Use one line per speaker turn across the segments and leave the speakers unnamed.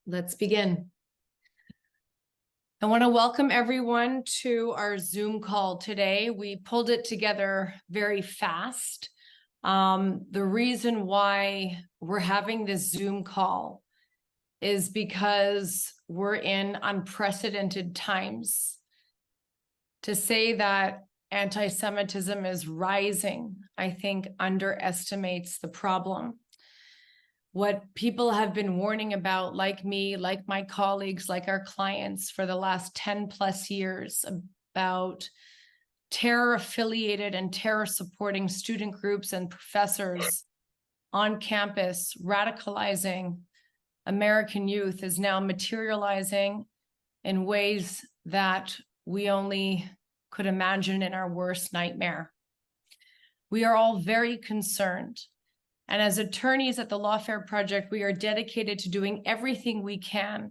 Let's begin. I want to welcome everyone to our Zoom call today. We pulled it together very fast. The reason why we're having this Zoom call is because we're in unprecedented times. To say that anti-Semitism is rising, I think, underestimates the problem. What people have been warning about, like me, like my colleagues, like our clients for the last 10 plus years, about terror-affiliated and terror-supporting student groups and professors on campus radicalizing American youth, is now materializing in ways that we only could imagine in our worst nightmare. We are all very concerned. And as attorneys at the Lawfare Project, we are dedicated to doing everything we can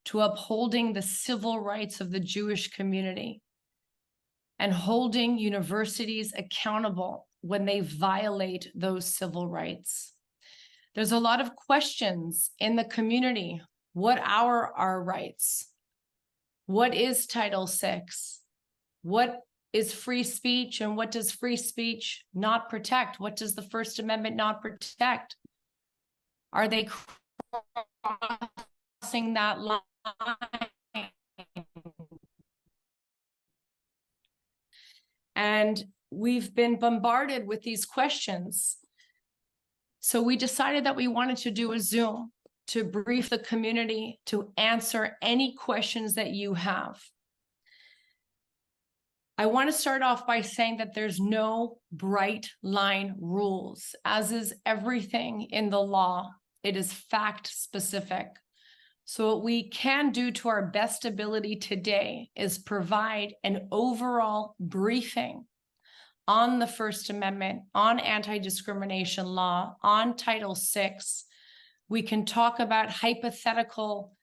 to upholding the civil rights of the Jewish community and holding universities accountable when they violate those civil rights. There's a lot of questions in the community. What are our rights? What is Title VI? What is free speech, and what does free speech not protect? What does the First Amendment not protect? Are they crossing that line? And we've been bombarded with these questions. So we decided that we wanted to do a Zoom to brief the community, to answer any questions that you have. I want to start off by saying that there's no bright line rules, as is everything in the law. It is fact specific. So what we can do to our best ability today is provide an overall briefing on the First Amendment, on anti-discrimination law, on Title VI. We can talk about hypothetical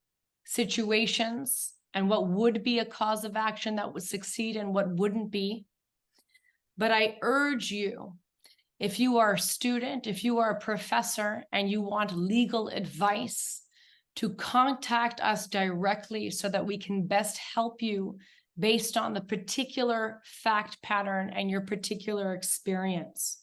situations and what would be a cause of action that would succeed and what wouldn't be. But I urge you, if you are a student, if you are a professor, and you want legal advice, to contact us directly so that we can best help you based on the particular fact pattern and your particular experience.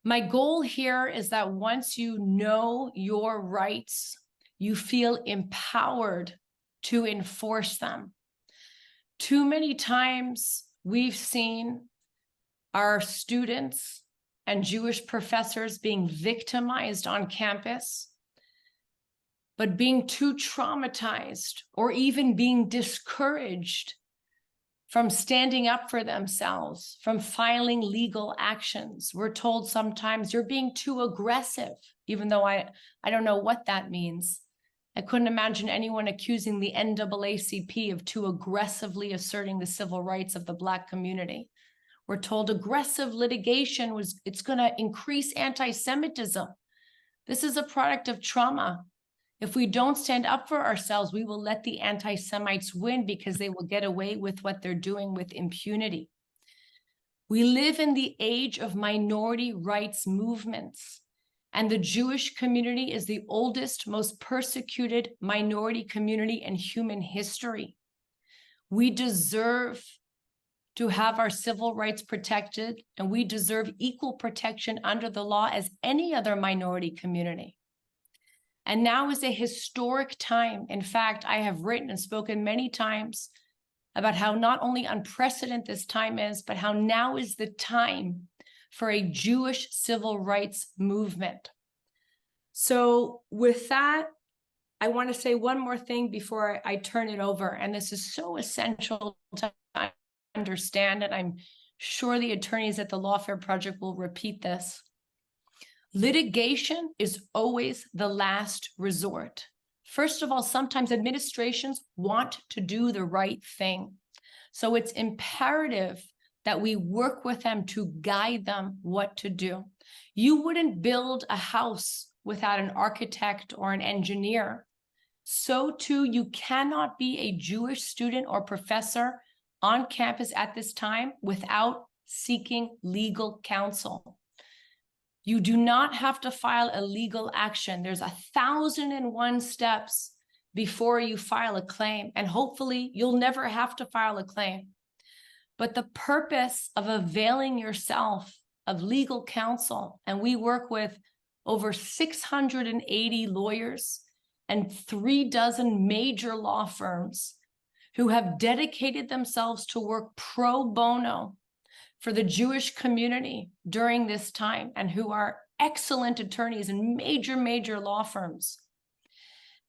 My goal here is that once you know your rights, you feel empowered to enforce them. Too many times we've seen our students and Jewish professors being victimized on campus, but being too traumatized or even being discouraged from standing up for themselves, from filing legal actions. We're told sometimes you're being too aggressive, even though I don't know what that means. I couldn't imagine anyone accusing the NAACP of too aggressively asserting the civil rights of the Black community. We're told aggressive litigation it's going to increase anti-Semitism. This is a product of trauma. If we don't stand up for ourselves, we will let the anti-Semites win because they will get away with what they're doing with impunity. We live in the age of minority rights movements. And the Jewish community is the oldest, most persecuted minority community in human history. We deserve to have our civil rights protected, and we deserve equal protection under the law as any other minority community. And now is a historic time. In fact, I have written and spoken many times about how not only unprecedented this time is, but how now is the time for a Jewish civil rights movement. So with that, I want to say one more thing before I turn it over, and this is so essential to understand, and I'm sure the attorneys at the Lawfare Project will repeat this. Litigation is always the last resort. First of all, sometimes administrations want to do the right thing. So it's imperative that we work with them to guide them what to do. You wouldn't build a house without an architect or an engineer. So too, you cannot be a Jewish student or professor on campus at this time without seeking legal counsel. You do not have to file a legal action. There's 1,001 steps before you file a claim, and hopefully you'll never have to file a claim. But the purpose of availing yourself of legal counsel, and we work with over 680 lawyers and 36 major law firms who have dedicated themselves to work pro bono for the Jewish community during this time, and who are excellent attorneys in major law firms.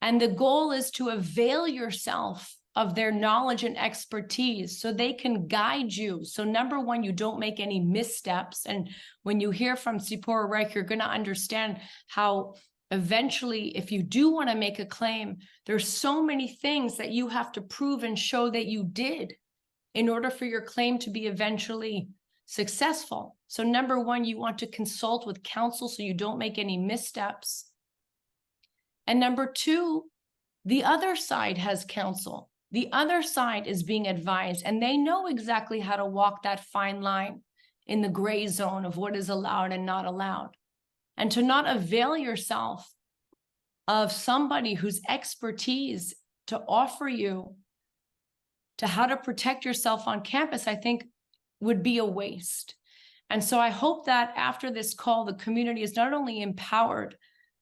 And the goal is to avail yourself of their knowledge and expertise so they can guide you. So number one, you don't make any missteps. And when you hear from Tzipora Reich, you're going to understand how eventually, if you do want to make a claim, there's so many things that you have to prove and show that you did in order for your claim to be eventually successful. So number one, you want to consult with counsel so you don't make any missteps. And number two, the other side has counsel. The other side is being advised, and they know exactly how to walk that fine line in the gray zone of what is allowed and not allowed. And to not avail yourself of somebody whose expertise to offer you to how to protect yourself on campus, I think would be a waste. And so I hope that after this call, the community is not only empowered,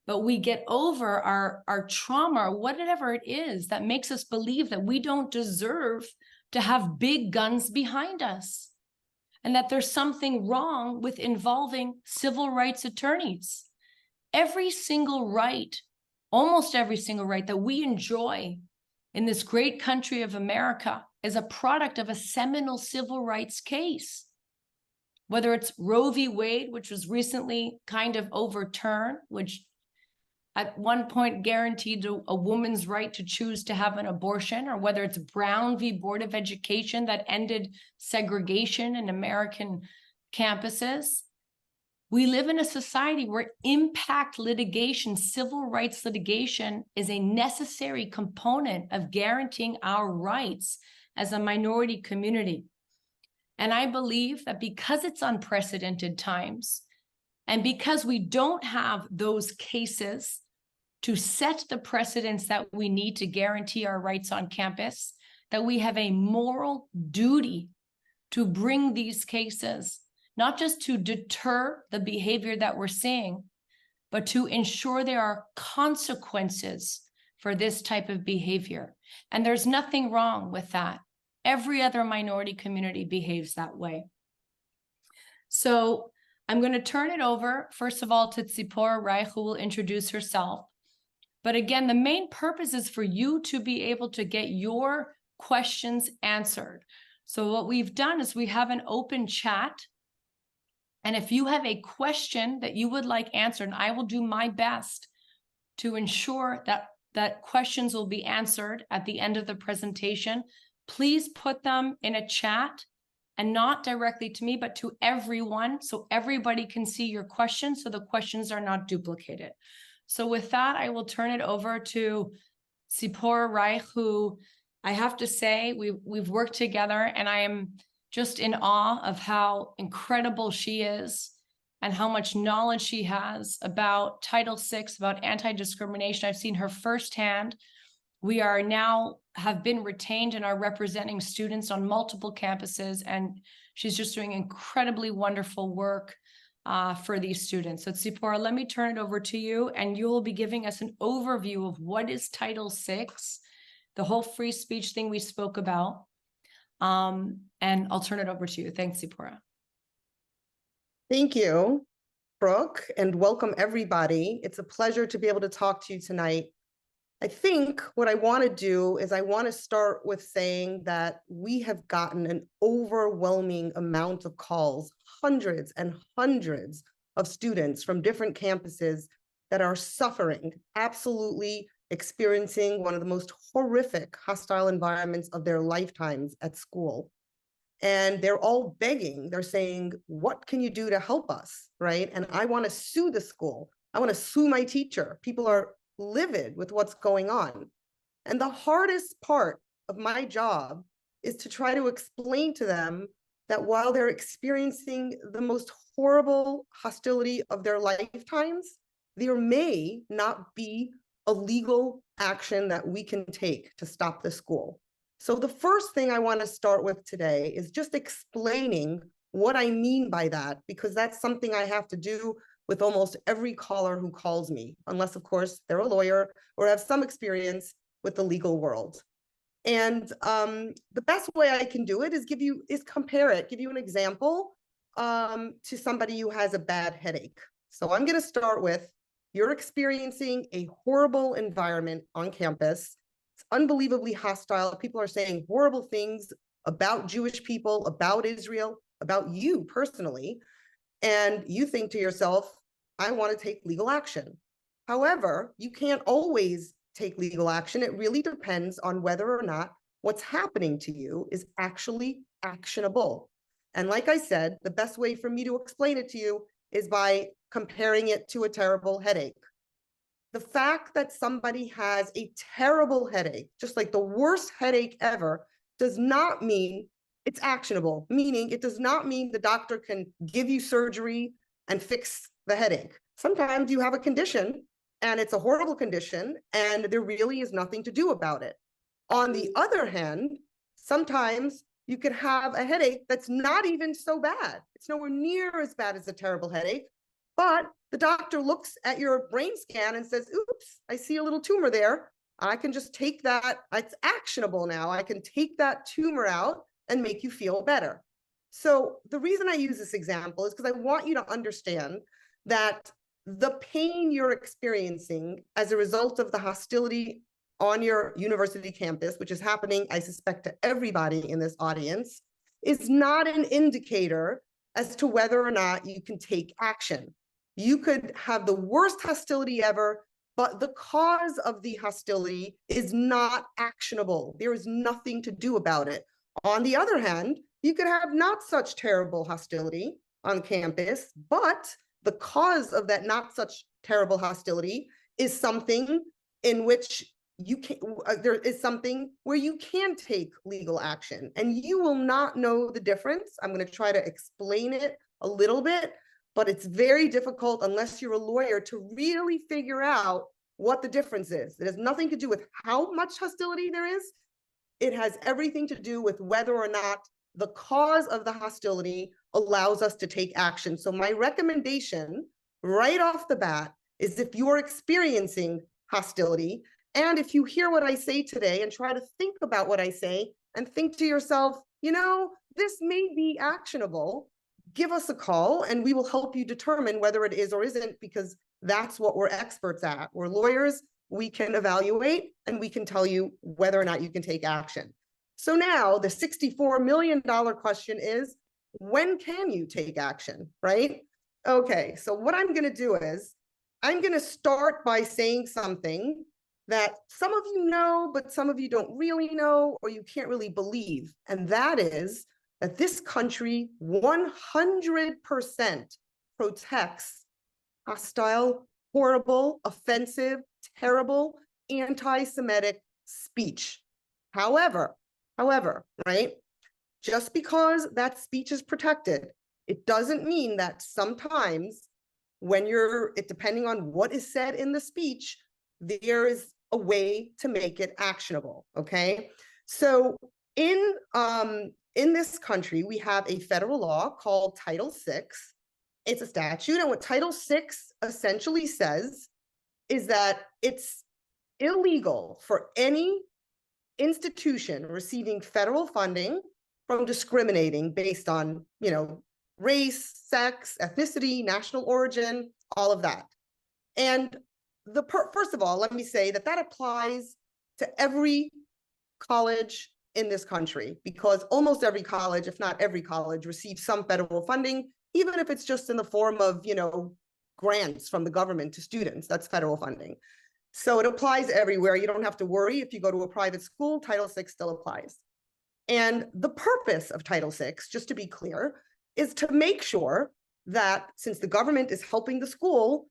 but we get over our trauma, or whatever it is that makes us believe that we don't deserve to have big guns behind us, and that there's something wrong with involving civil rights attorneys. Every single right, almost every single right that we enjoy in this great country of America is a product of a seminal civil rights case. Whether it's Roe v. Wade, which was recently kind of overturned, which at one point guaranteed a woman's right to choose to have an abortion, or whether it's Brown v. Board of Education that ended segregation in American campuses. We live in a society where impact litigation, civil rights litigation, is a necessary component of guaranteeing our rights as a minority community. And I believe that because it's unprecedented times, and because we don't have those cases to set the precedents that we need to guarantee our rights on campus, that we have a moral duty to bring these cases, not just to deter the behavior that we're seeing, but to ensure there are consequences for this type of behavior. And there's nothing wrong with that. Every other minority community behaves that way. So I'm going to turn it over, first of all, to Tzipora Reich, who will introduce herself. But again, the main purpose is for you to be able to get your questions answered. So what we've done is we have an open chat. And if you have a question that you would like answered, and I will do my best to ensure that questions will be answered at the end of the presentation, please put them in a chat, and not directly to me, but to everyone, so everybody can see your questions, so the questions are not duplicated. So with that, I will turn it over to Tzipora Reich, who I have to say, we've worked together, and I am just in awe of how incredible she is and how much knowledge she has about Title VI, about anti-discrimination. I've seen her firsthand. We are now have been retained and are representing students on multiple campuses, and she's just doing incredibly wonderful work for these students. So Tzipora, let me turn it over to you, and you will be giving us an overview of what is Title VI, the whole free speech thing we spoke about. And I'll turn it over to you. Thanks, Tzipora.
Thank you, Brooke, and welcome everybody. It's a pleasure to be able to talk to you tonight. I think what I want to do is I want to start with saying that we have gotten an overwhelming amount of calls, hundreds and hundreds of students from different campuses that are suffering, absolutely experiencing one of the most horrific hostile environments of their lifetimes at school. And they're all begging, they're saying, what can you do to help us, right? And I want to sue the school. I want to sue my teacher. People are livid with what's going on. And the hardest part of my job is to try to explain to them that while they're experiencing the most horrible hostility of their lifetimes, there may not be a legal action that we can take to stop the school. So the first thing I want to start with today is just explaining what I mean by that, because that's something I have to do with almost every caller who calls me, unless, of course, they're a lawyer or have some experience with the legal world. And the best way I can do it is compare it, give you an example to somebody who has a bad headache. So I'm going to start with, you're experiencing a horrible environment on campus. It's unbelievably hostile. People are saying horrible things about Jewish people, about Israel, about you personally. And you think to yourself, I want to take legal action. However, you can't always take legal action. It really depends on whether or not what's happening to you is actually actionable. And like I said, the best way for me to explain it to you is by comparing it to a terrible headache. The fact that somebody has a terrible headache, just like the worst headache ever, does not mean it's actionable, meaning it does not mean the doctor can give you surgery and fix the headache. Sometimes you have a condition and it's a horrible condition and there really is nothing to do about it. On the other hand, sometimes you could have a headache that's not even so bad. It's nowhere near as bad as a terrible headache, but the doctor looks at your brain scan and says, oops, I see a little tumor there. I can just take that, it's actionable now. I can take that tumor out and make you feel better. So the reason I use this example is because I want you to understand that the pain you're experiencing as a result of the hostility on your university campus, which is happening, I suspect, to everybody in this audience, is not an indicator as to whether or not you can take action. You could have the worst hostility ever, but the cause of the hostility is not actionable. There is nothing to do about it. On the other hand, you could have not such terrible hostility on campus, but the cause of that not such terrible hostility is something in which you can, there is something where you can take legal action, and you will not know the difference. I'm going to try to explain it a little bit, but it's very difficult unless you're a lawyer to really figure out what the difference is. It has nothing to do with how much hostility there is. It has everything to do with whether or not the cause of the hostility allows us to take action. So my recommendation right off the bat is, if you are experiencing hostility, and if you hear what I say today and try to think about what I say and think to yourself, you know, this may be actionable, give us a call and we will help you determine whether it is or isn't, because that's what we're experts at. We're lawyers. We can evaluate and we can tell you whether or not you can take action. So now the $64 million question is, when can you take action, right? Okay, so what I'm going to do is, I'm going to start by saying something that some of you know, but some of you don't really know, or you can't really believe. And that is that this country 100% protects hostile, horrible, offensive, terrible, anti-Semitic speech. However, right, just because that speech is protected, it doesn't mean that sometimes when depending on what is said in the speech, there is a way to make it actionable, okay? So in this country, we have a federal law called Title VI. It's a statute, and what Title VI essentially says is that it's illegal for any institution receiving federal funding from discriminating based on, race, sex, ethnicity, national origin, all of that. And first of all, let me say that applies to every college in this country, because almost every college, if not every college, receives some federal funding, even if it's just in the form of, grants from the government to students. That's federal funding. So it applies everywhere. You don't have to worry if you go to a private school, Title VI still applies. And the purpose of Title VI, just to be clear, is to make sure that since the government is helping the school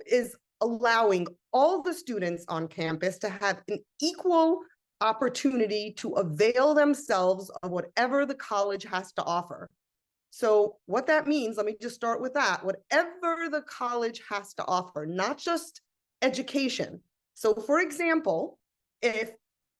is allowing all the students on campus to have an equal opportunity to avail themselves of whatever the college has to offer. So what that means, let me just start with that. Whatever the college has to offer, not just education. So for example, if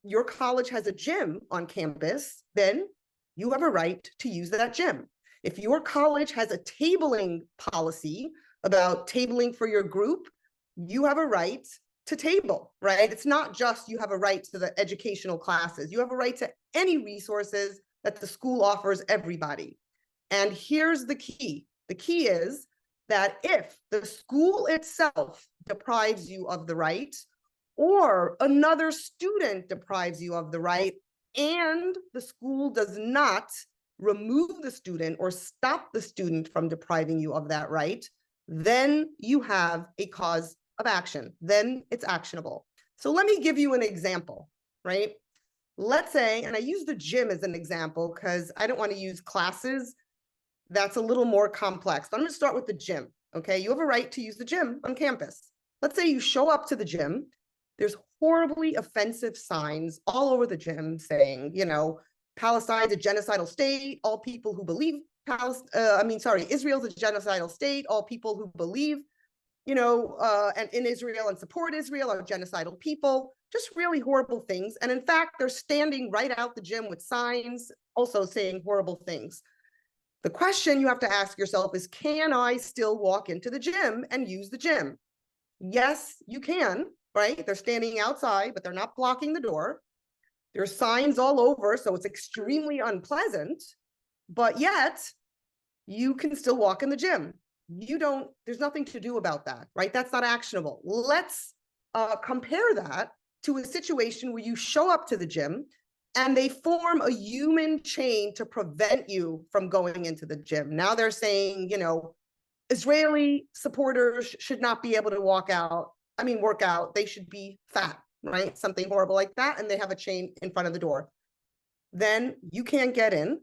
your college has a gym on campus, then you have a right to use that gym. If your college has a tabling policy about tabling for your group, you have a right to table, right? It's not just you have a right to the educational classes. You have a right to any resources that the school offers everybody. And here's the key. The key is that if the school itself deprives you of the right, or another student deprives you of the right, and the school does not remove the student or stop the student from depriving you of that right, then you have a cause of action. Then it's actionable. So let me give you an example, right? Let's say, and I use the gym as an example because I don't want to use classes. That's a little more complex, but I'm going to start with the gym. Okay, you have a right to use the gym on campus. Let's say you show up to the gym. There's horribly offensive signs all over the gym saying, Palestine's a genocidal state. All people who believe Israel's a genocidal state. All people who believe, and in Israel and support Israel are genocidal people. Just really horrible things. And in fact, they're standing right out the gym with signs also saying horrible things. The question you have to ask yourself is, can I still walk into the gym and use the gym? Yes, you can, right? They're standing outside, but they're not blocking the door. There's signs all over, so it's extremely unpleasant, but yet you can still walk in the gym. There's nothing to do about that, right? That's not actionable. Let's compare that to a situation where you show up to the gym and they form a human chain to prevent you from going into the gym. Now they're saying, Israeli supporters should not be able to work out. They should be fat, right? Something horrible like that. And they have a chain in front of the door. Then you can't get in.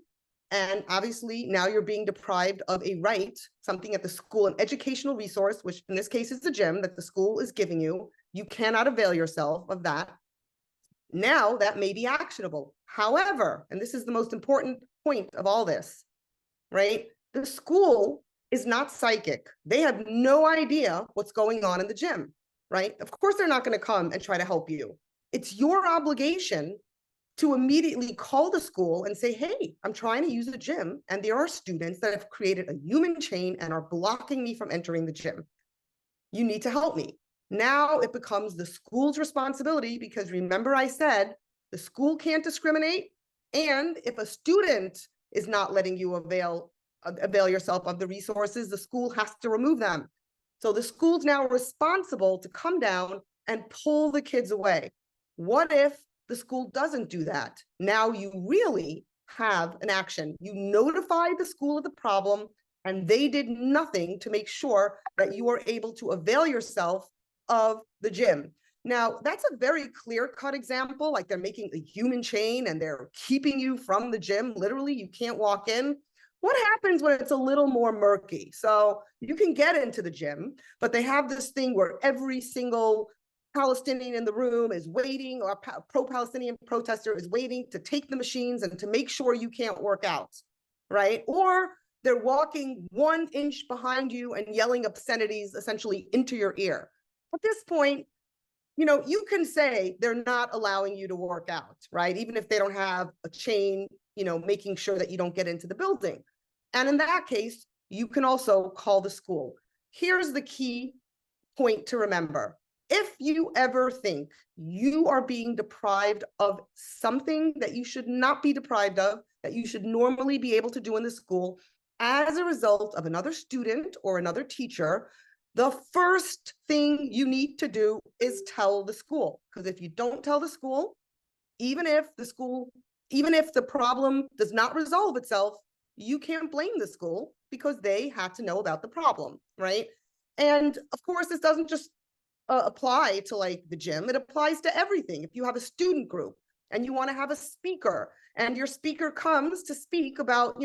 And obviously now you're being deprived of a right, something at the school, an educational resource, which in this case is the gym that the school is giving you. You cannot avail yourself of that. Now that may be actionable. However, and this is the most important point of all this, right? The school is not psychic. They have no idea what's going on in the gym, right? Of course, they're not going to come and try to help you. It's your obligation to immediately call the school and say, hey, I'm trying to use the gym, and there are students that have created a human chain and are blocking me from entering the gym. You need to help me. Now it becomes the school's responsibility, because remember I said the school can't discriminate, and if a student is not letting you avail yourself of the resources, the school has to remove them. So the school's now responsible to come down and pull the kids away. What if the school doesn't do that? Now you really have an action. You notified the school of the problem, and they did nothing to make sure that you are able to avail yourself of the gym. Now, that's a very clear-cut example, like they're making a human chain and they're keeping you from the gym. Literally, you can't walk in. What happens when it's a little more murky? So you can get into the gym, but they have this thing where every single Palestinian in the room is waiting, or pro-Palestinian protester is waiting to take the machines and to make sure you can't work out, right? Or they're walking 1 inch behind you and yelling obscenities essentially into your ear. At this point, you can say they're not allowing you to work out, right? Even if they don't have a chain, making sure that you don't get into the building. And in that case, you can also call the school. Here's the key point to remember. If you ever think you are being deprived of something that you should not be deprived of, that you should normally be able to do in the school as a result of another student or another teacher, the first thing you need to do is tell the school. Because if you don't tell the school, even if the problem does not resolve itself, you can't blame the school because they had to know about the problem, right? And of course, this doesn't just apply to like the gym. It applies to everything. If you have a student group and you want to have a speaker, and your speaker comes to speak about,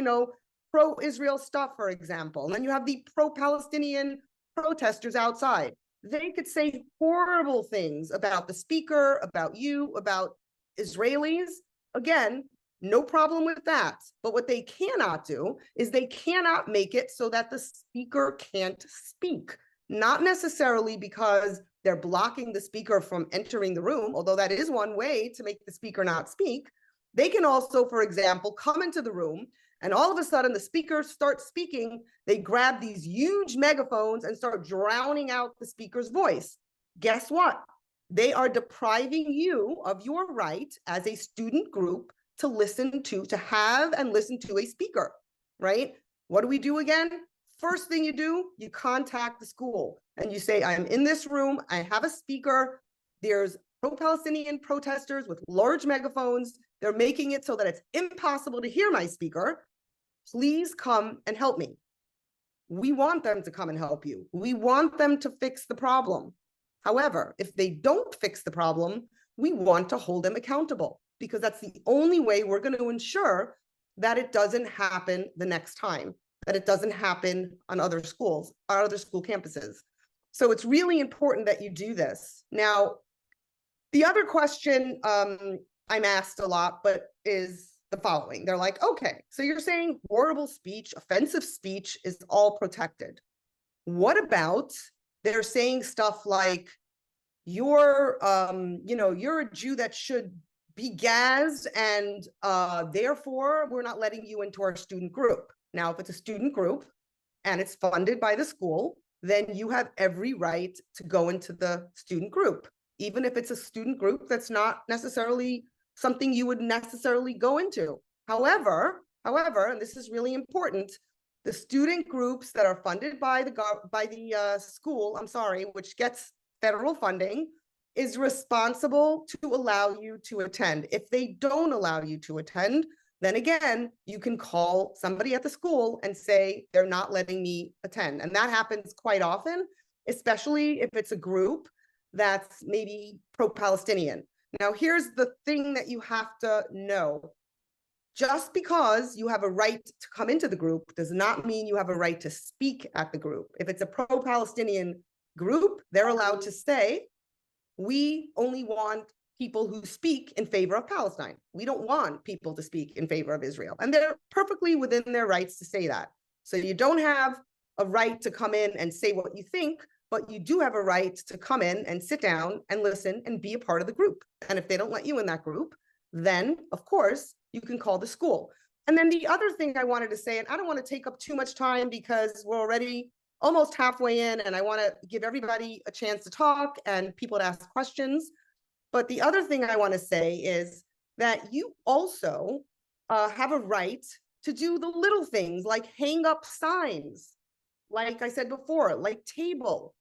pro-Israel stuff, for example, and then you have the pro-Palestinian protesters outside, they could say horrible things about the speaker, about you, about Israelis. Again, No problem with that. But what they cannot do is they cannot make it so that the speaker can't speak. Not necessarily because they're blocking the speaker from entering the room, although that is one way to make the speaker not speak. They can also, for example, come into the room and all of a sudden the speaker starts speaking. They grab these huge megaphones and start drowning out the speaker's voice. Guess what? They are depriving you of your right as a student group to listen to have and listen to a speaker, right? What do we do again? First thing you do, you contact the school and you say, I'm in this room, I have a speaker, there's pro-Palestinian protesters with large megaphones, they're making it so that it's impossible to hear my speaker. Please come and help me. We want them to come and help you. We want them to fix the problem. However, if they don't fix the problem, we want to hold them accountable because that's the only way we're going to ensure that it doesn't happen the next time, that it doesn't happen on other schools, or other school campuses. So it's really important that you do this. Now, the other question I'm asked a lot, but is the following. They're like, okay, so you're saying horrible speech, offensive speech is all protected. What about they're saying stuff like, you're a Jew that should be gassed and therefore we're not letting you into our student group. Now, if it's a student group and it's funded by the school, then you have every right to go into the student group, even if it's a student group that's not necessarily something you would necessarily go into. However, and this is really important, the student groups that are funded by the school, which gets federal funding, is responsible to allow you to attend. If they don't allow you to attend, then again, you can call somebody at the school and say, they're not letting me attend. And that happens quite often, especially if it's a group that's maybe pro-Palestinian. Now, here's the thing that you have to know. Just because you have a right to come into the group does not mean you have a right to speak at the group. If it's a pro-Palestinian group, they're allowed to say, we only want people who speak in favor of Palestine. We don't want people to speak in favor of Israel. And they're perfectly within their rights to say that. So you don't have a right to come in and say what you think, but you do have a right to come in and sit down and listen and be a part of the group. And if they don't let you in that group, then of course you can call the school. And then the other thing I wanted to say, and I don't want to take up too much time because we're already almost halfway in and I want to give everybody a chance to talk and people to ask questions. But the other thing I want to say is that you also have a right to do the little things like hang up signs, like I said before, like table,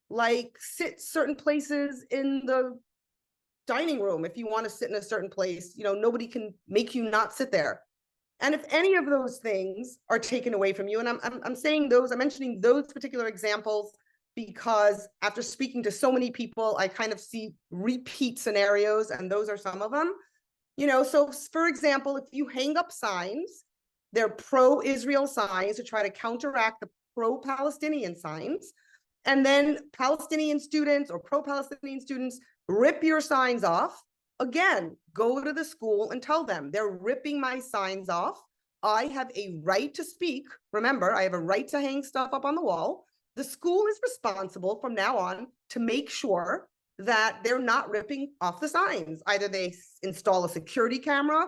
like sit certain places in the dining room. If you want to sit in a certain place, nobody can make you not sit there. And if any of those things are taken away from you, and I'm saying those, I'm mentioning those particular examples because after speaking to so many people, I kind of see repeat scenarios, and those are some of them. So for example, if you hang up signs, they're pro-Israel signs to try to counteract the pro-Palestinian signs, and then Palestinian students or pro-Palestinian students rip your signs off, again, go to the school and tell them they're ripping my signs off. I have a right to speak. Remember, I have a right to hang stuff up on the wall. The school is responsible from now on to make sure that they're not ripping off the signs. Either they install a security camera,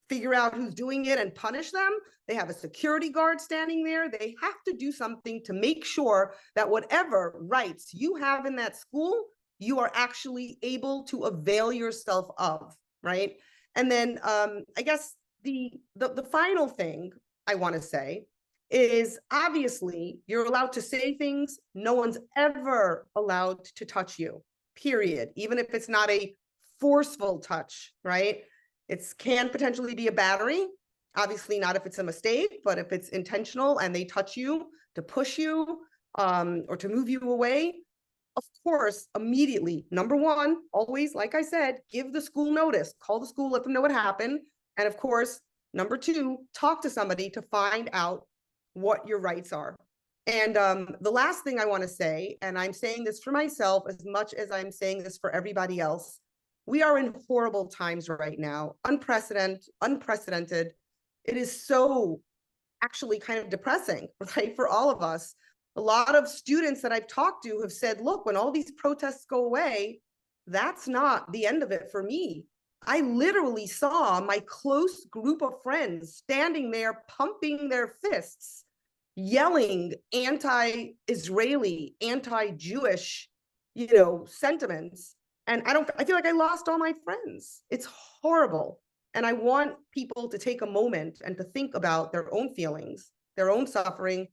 figure out who's doing it and punish them. They have a security guard standing there. They have to do something to make sure that whatever rights you have in that school, you are actually able to avail yourself of, right? And then I guess the final thing I want to say is obviously you're allowed to say things. No one's ever allowed to touch you, period. Even if it's not a forceful touch, right? It can potentially be a battery. Obviously not if it's a mistake, but if it's intentional and they touch you to push you or to move you away, of course, immediately, number one, always, like I said, give the school notice, call the school, let them know what happened. And of course, number two, talk to somebody to find out what your rights are. And the last thing I want to say, and I'm saying this for myself as much as I'm saying this for everybody else, we are in horrible times right now, unprecedented. It is so actually kind of depressing, right, for all of us. A lot of students that I've talked to have said, look, when all these protests go away, that's not the end of it for me. I literally saw my close group of friends standing there pumping their fists, yelling anti-Israeli, anti-Jewish, sentiments. And I feel like I lost all my friends. It's horrible. And I want people to take a moment and to think about their own feelings, their own suffering,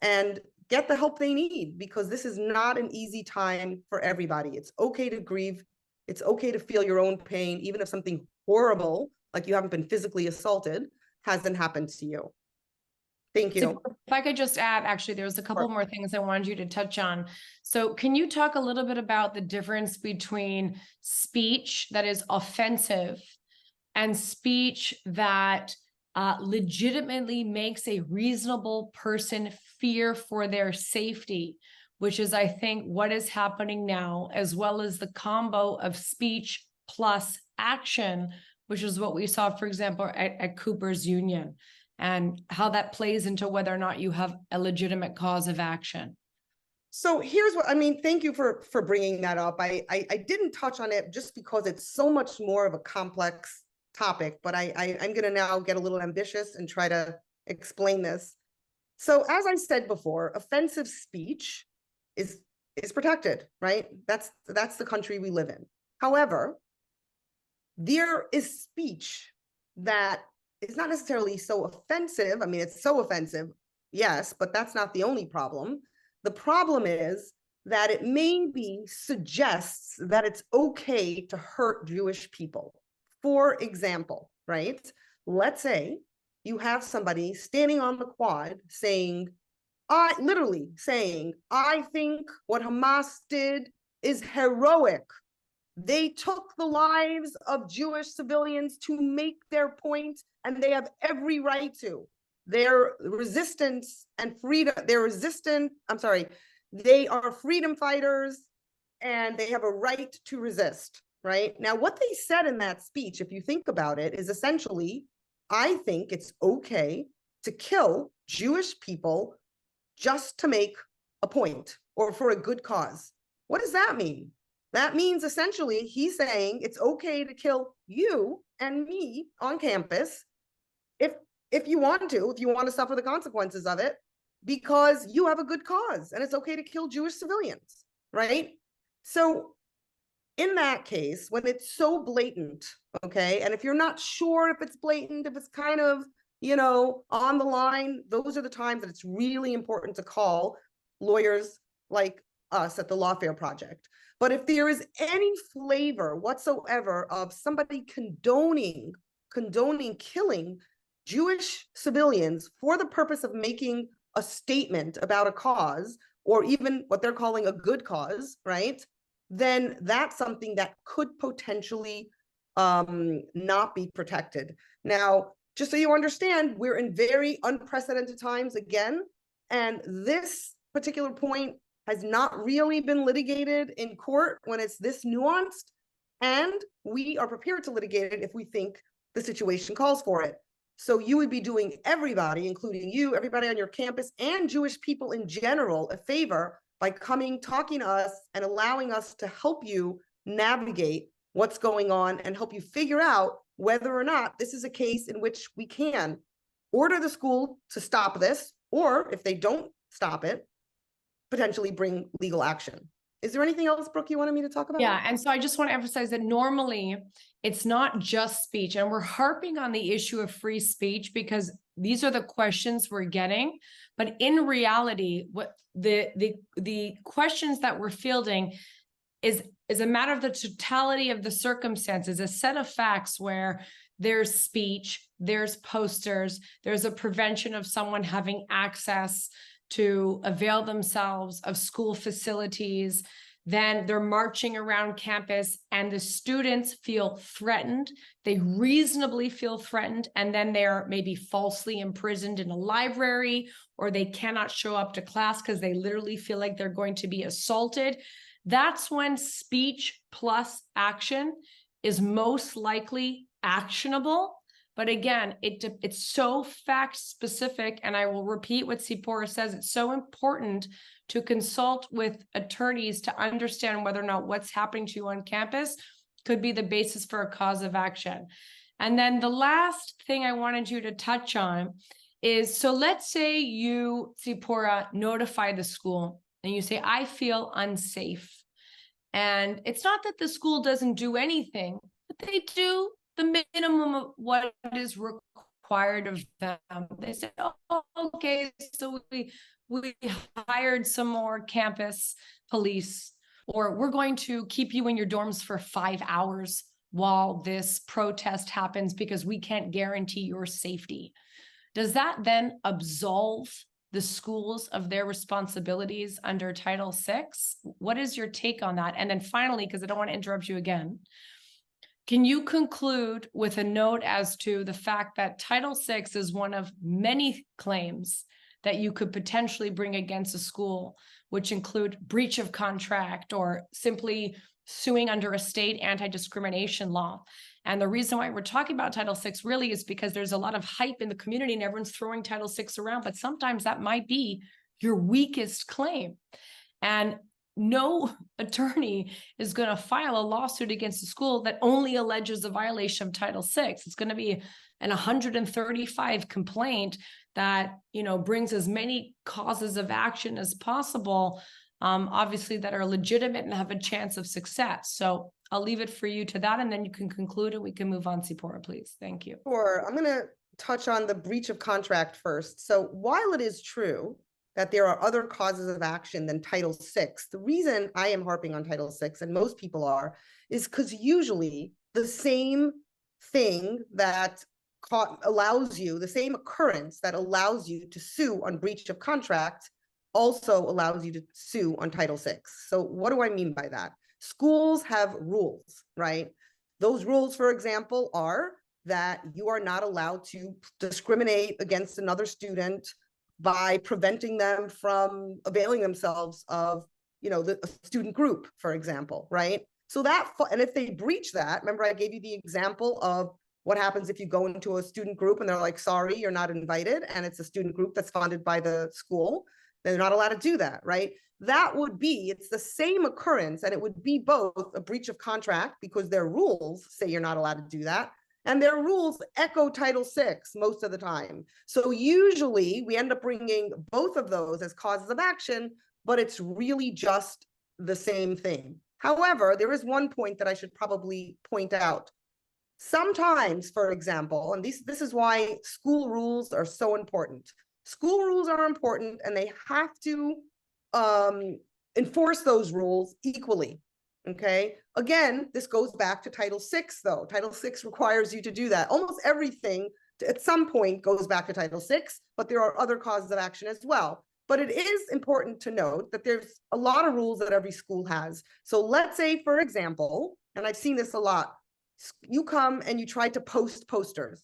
and get the help they need, because this is not an easy time for everybody. It's okay to grieve. It's okay to feel your own pain, even if something horrible, like you haven't been physically assaulted, hasn't happened to you. Thank you.
So if I could just add, actually, there was a couple more things I wanted you to touch on. So can you talk a little bit about the difference between speech that is offensive and speech that legitimately makes a reasonable person fear for their safety, which is, I think, what is happening now, as well as the combo of speech plus action, which is what we saw, for example, at Cooper's Union, and how that plays into whether or not you have a legitimate cause of action.
So here's what I mean. Thank you for bringing that up. I didn't touch on it just because it's so much more of a complex topic, but I'm going to now get a little ambitious and try to explain this. So as I said before, offensive speech is protected, right? That's the country we live in. However, there is speech that is not necessarily so offensive. I mean, it's so offensive, yes, but that's not the only problem. The problem is that it maybe suggests that it's okay to hurt Jewish people. For example, right? Let's say you have somebody standing on the quad saying, literally saying, I think what Hamas did is heroic. They took the lives of Jewish civilians to make their point, and they have every right to. Their resistance and freedom, they are freedom fighters, and they have a right to resist, right? Now, what they said in that speech, if you think about it, is essentially, I think it's okay to kill Jewish people just to make a point or for a good cause. What does that mean? That means essentially he's saying it's okay to kill you and me on campus if you want to suffer the consequences of it, because you have a good cause, and it's okay to kill Jewish civilians, right? So in that case, when it's so blatant, okay, and if you're not sure if it's blatant, if it's kind of, on the line, those are the times that it's really important to call lawyers like us at the Lawfare Project. But if there is any flavor whatsoever of somebody condoning killing Jewish civilians for the purpose of making a statement about a cause, or even what they're calling a good cause, right? Then that's something that could potentially not be protected. Now, just so you understand, we're in very unprecedented times again, and this particular point has not really been litigated in court when it's this nuanced, and we are prepared to litigate it if we think the situation calls for it. So you would be doing everybody, including you, everybody on your campus, and Jewish people in general, a favor by coming, talking to us, and allowing us to help you navigate what's going on and help you figure out whether or not this is a case in which we can order the school to stop this, or if they don't stop it, potentially bring legal action. Is there anything else, Brooke, you wanted me to talk about?
Yeah, and so I just want to emphasize that normally it's not just speech, and we're harping on the issue of free speech because these are the questions we're getting. But in reality, what the questions that we're fielding is a matter of the totality of the circumstances, a set of facts where there's speech, there's posters, there's a prevention of someone having access to avail themselves of school facilities. Then they're marching around campus and the students feel threatened. They reasonably feel threatened, and then they're maybe falsely imprisoned in a library, or they cannot show up to class because they literally feel like they're going to be assaulted. that's when speech plus action is most likely actionable. But again, it's so fact specific, and I will repeat what Sipora says. It's so important to consult with attorneys to understand whether or not what's happening to you on campus could be the basis for a cause of action. And then the last thing I wanted you to touch on is, so let's say you, Sipora, notify the school and you say, I feel unsafe. And it's not that the school doesn't do anything, but they do the minimum of what is required of them. They say, oh, okay, so we hired some more campus police, or we're going to keep you in your dorms for 5 hours while this protest happens because we can't guarantee your safety. Does that then absolve the schools of their responsibilities under Title VI? What is your take on that? And then finally, because I don't want to interrupt you again, can you conclude with a note as to the fact that Title VI is one of many claims that you could potentially bring against a school, which include breach of contract or simply suing under a state anti-discrimination law? And the reason why we're talking about Title VI really is because there's a lot of hype in the community and everyone's throwing Title VI around, but sometimes that might be your weakest claim. And no attorney is going to file a lawsuit against a school that only alleges a violation of Title VI. It's going to be an 135 complaint that, brings as many causes of action as possible, obviously that are legitimate and have a chance of success. So I'll leave it for you to that, and then you can conclude and we can move on, Sipora, please. Thank you.
Sure. I'm going to touch on the breach of contract first. So while it is true that there are other causes of action than Title VI, the reason I am harping on Title VI, and most people are, is because usually the same thing that allows you, the same occurrence that allows you to sue on breach of contract also allows you to sue on Title VI. So what do I mean by that? Schools have rules, right? Those rules, for example, are that you are not allowed to discriminate against another student by preventing them from availing themselves of, the student group, for example, right? So that, and if they breach that, remember I gave you the example of what happens if you go into a student group and they're like, sorry, you're not invited, and it's a student group that's funded by the school, they're not allowed to do that, right? That would be, it's the same occurrence, and it would be both a breach of contract because their rules say you're not allowed to do that, and their rules echo Title VI most of the time. So usually we end up bringing both of those as causes of action, but it's really just the same thing. However, there is one point that I should probably point out. Sometimes, for example, and this is why school rules are so important. School rules are important, and they have to enforce those rules equally. Okay. Again, this goes back to Title VI, though. Title VI requires you to do that. Almost everything at some point goes back to Title VI, but there are other causes of action as well. But it is important to note that there's a lot of rules that every school has. So let's say, for example, and I've seen this a lot, you come and you try to post posters,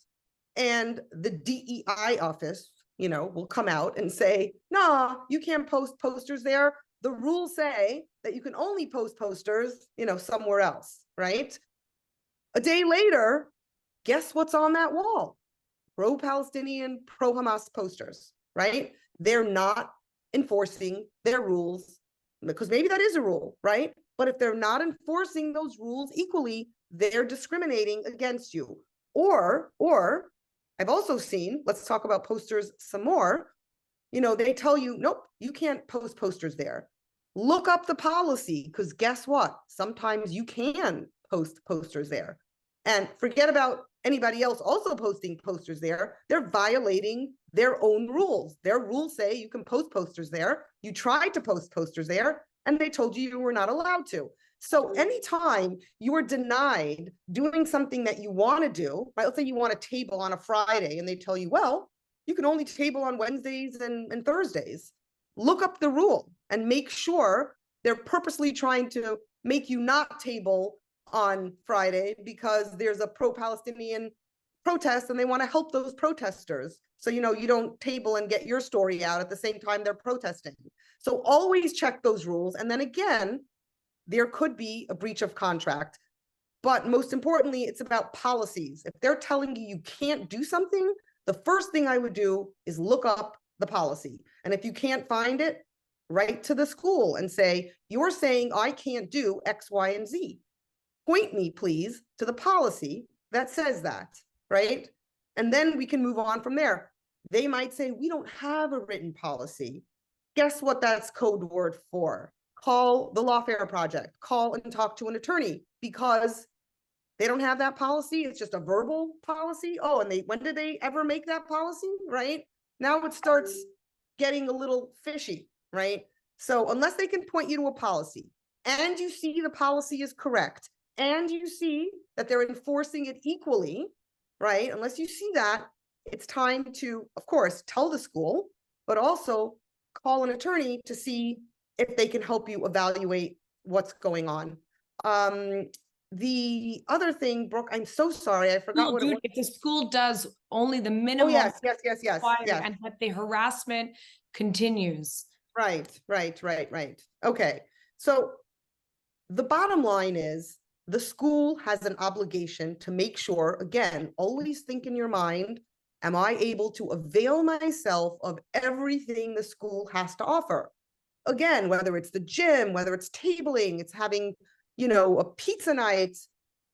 and the DEI office, will come out and say, no, you can't post posters there. The rules say that you can only post posters, somewhere else, right? A day later, guess what's on that wall? Pro-Palestinian, pro-Hamas posters, right? They're not enforcing their rules, because maybe that is a rule, right? But if they're not enforcing those rules equally, they're discriminating against you. Or I've also seen, let's talk about posters some more, they tell you, nope, you can't post posters there. Look up the policy, because guess what? Sometimes you can post posters there. And forget about anybody else also posting posters there. They're violating their own rules. Their rules say you can post posters there. You tried to post posters there, and they told you were not allowed to. So anytime you are denied doing something that you want to do, right? Let's say you want a table on a Friday, and they tell you, well, you can only table on Wednesdays and Thursdays. Look up the rule and make sure they're purposely trying to make you not table on Friday because there's a pro-Palestinian protest and they want to help those protesters. So, you don't table and get your story out at the same time they're protesting. So always check those rules. And then again, there could be a breach of contract. But most importantly, it's about policies. If they're telling you you can't do something, the first thing I would do is look up the policy. And if you can't find it, write to the school and say, you're saying I can't do X, Y, and Z. Point me, please, to the policy that says that, right? And then we can move on from there. They might say, we don't have a written policy. Guess what that's code word for? Call the Lawfare Project, call and talk to an attorney, because they don't have that policy. It's just a verbal policy. Oh, and when did they ever make that policy, right? Now it starts getting a little fishy, right? So unless they can point you to a policy and you see the policy is correct and you see that they're enforcing it equally, right? Unless you see that, it's time to, of course, tell the school, but also call an attorney to see if they can help you evaluate what's going on. The other thing, Brooke, I'm so sorry, I forgot what it was.
If the school does only the
Oh,
minimum
yes.
required and that the harassment continues.
Right. Okay, so the bottom line is the school has an obligation to make sure, again, always think in your mind, am I able to avail myself of everything the school has to offer? Again, whether it's the gym, whether it's tabling, it's having, a pizza night,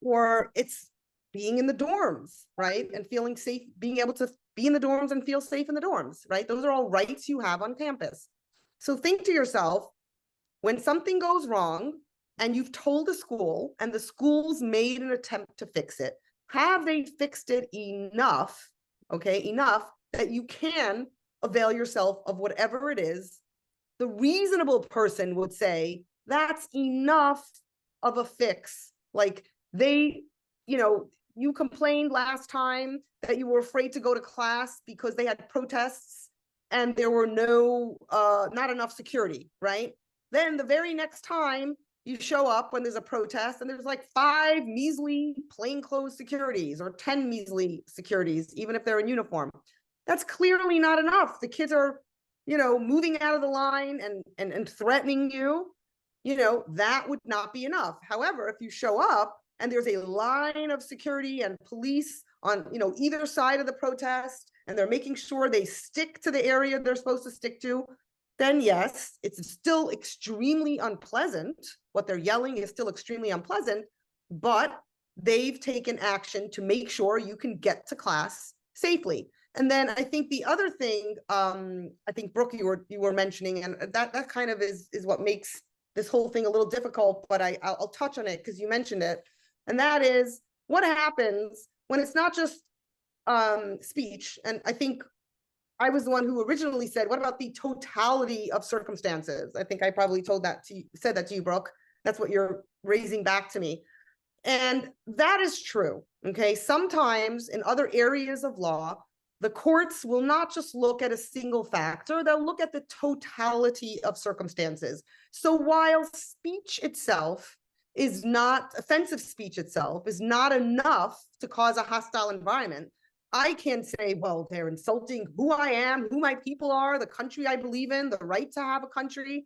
or it's being in the dorms, right? And feeling safe, being able to be in the dorms and feel safe in the dorms, right? Those are all rights you have on campus. So think to yourself, when something goes wrong and you've told the school and the school's made an attempt to fix it, have they fixed it enough, enough that you can avail yourself of whatever it is? The reasonable person would say that's enough of a fix. Like you complained last time that you were afraid to go to class because they had protests and there were not enough security, right? Then the very next time you show up when there's a protest and there's like 5 measly plainclothes securities or 10 measly securities, even if they're in uniform. That's clearly not enough. The kids are moving out of the line and threatening you, that would not be enough. However, if you show up and there's a line of security and police on, either side of the protest, and they're making sure they stick to the area they're supposed to stick to, then yes, it's still extremely unpleasant. What they're yelling is still extremely unpleasant, but they've taken action to make sure you can get to class safely. And then I think the other thing, I think Brooke, you were mentioning, and that kind of is what makes this whole thing a little difficult, but I'll touch on it because you mentioned it. And that is what happens when it's not just speech. And I think I was the one who originally said, what about the totality of circumstances? I think I probably said that to you, Brooke. That's what you're raising back to me. And that is true. Okay. Sometimes in other areas of law, the courts will not just look at a single factor, they'll look at the totality of circumstances. So while speech itself is not, offensive speech itself is not enough to cause a hostile environment, I can say, well, they're insulting who I am, who my people are, the country I believe in, the right to have a country,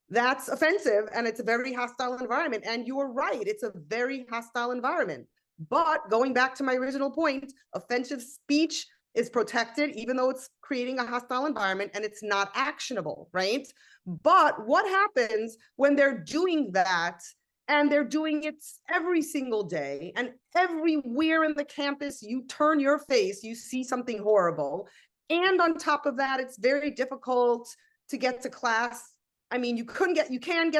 that's offensive and it's a very hostile environment. And you're right, it's a very hostile environment. But going back to my original point, offensive speech is protected, even though it's creating a hostile environment and it's not actionable, right? But what happens when they're doing that and they're doing it every single day, and everywhere in the campus you turn your face, you see something horrible. And on top of that, it's very difficult to get to class. I mean, you can get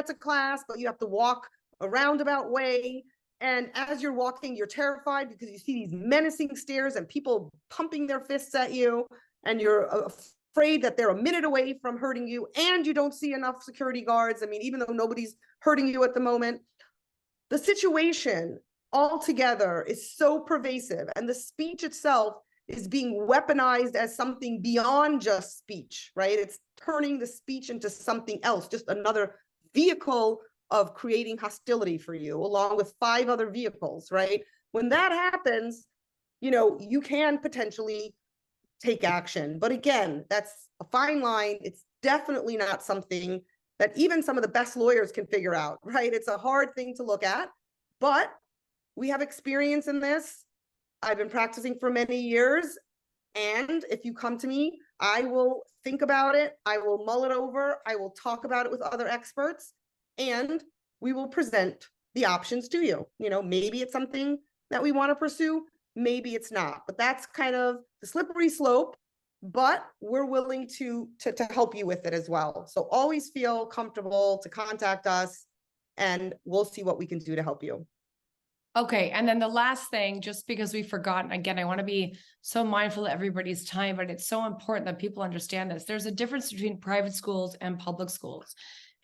to class, but you have to walk a roundabout way. And as you're walking, you're terrified because you see these menacing stares and people pumping their fists at you, and you're afraid that they're a minute away from hurting you, and you don't see enough security guards. I mean, even though nobody's hurting you at the moment, the situation altogether is so pervasive, and the speech itself is being weaponized as something beyond just speech, right? It's turning the speech into something else, just another vehicle of creating hostility for you, along with 5 other vehicles, right? When that happens, you can potentially take action. But again, that's a fine line. It's definitely not something that even some of the best lawyers can figure out, right? It's a hard thing to look at, but we have experience in this. I've been practicing for many years. And if you come to me, I will think about it. I will mull it over. I will talk about it with other experts, and we will present the options to you. You know, maybe it's something that we want to pursue, maybe it's not, but that's kind of the slippery slope, but we're willing to help you with it as well. So always feel comfortable to contact us, and we'll see what we can do to help you.
Okay, and then the last thing, just because we've forgotten, again, I want to be so mindful of everybody's time, but it's so important that people understand this. There's a difference between private schools and public schools.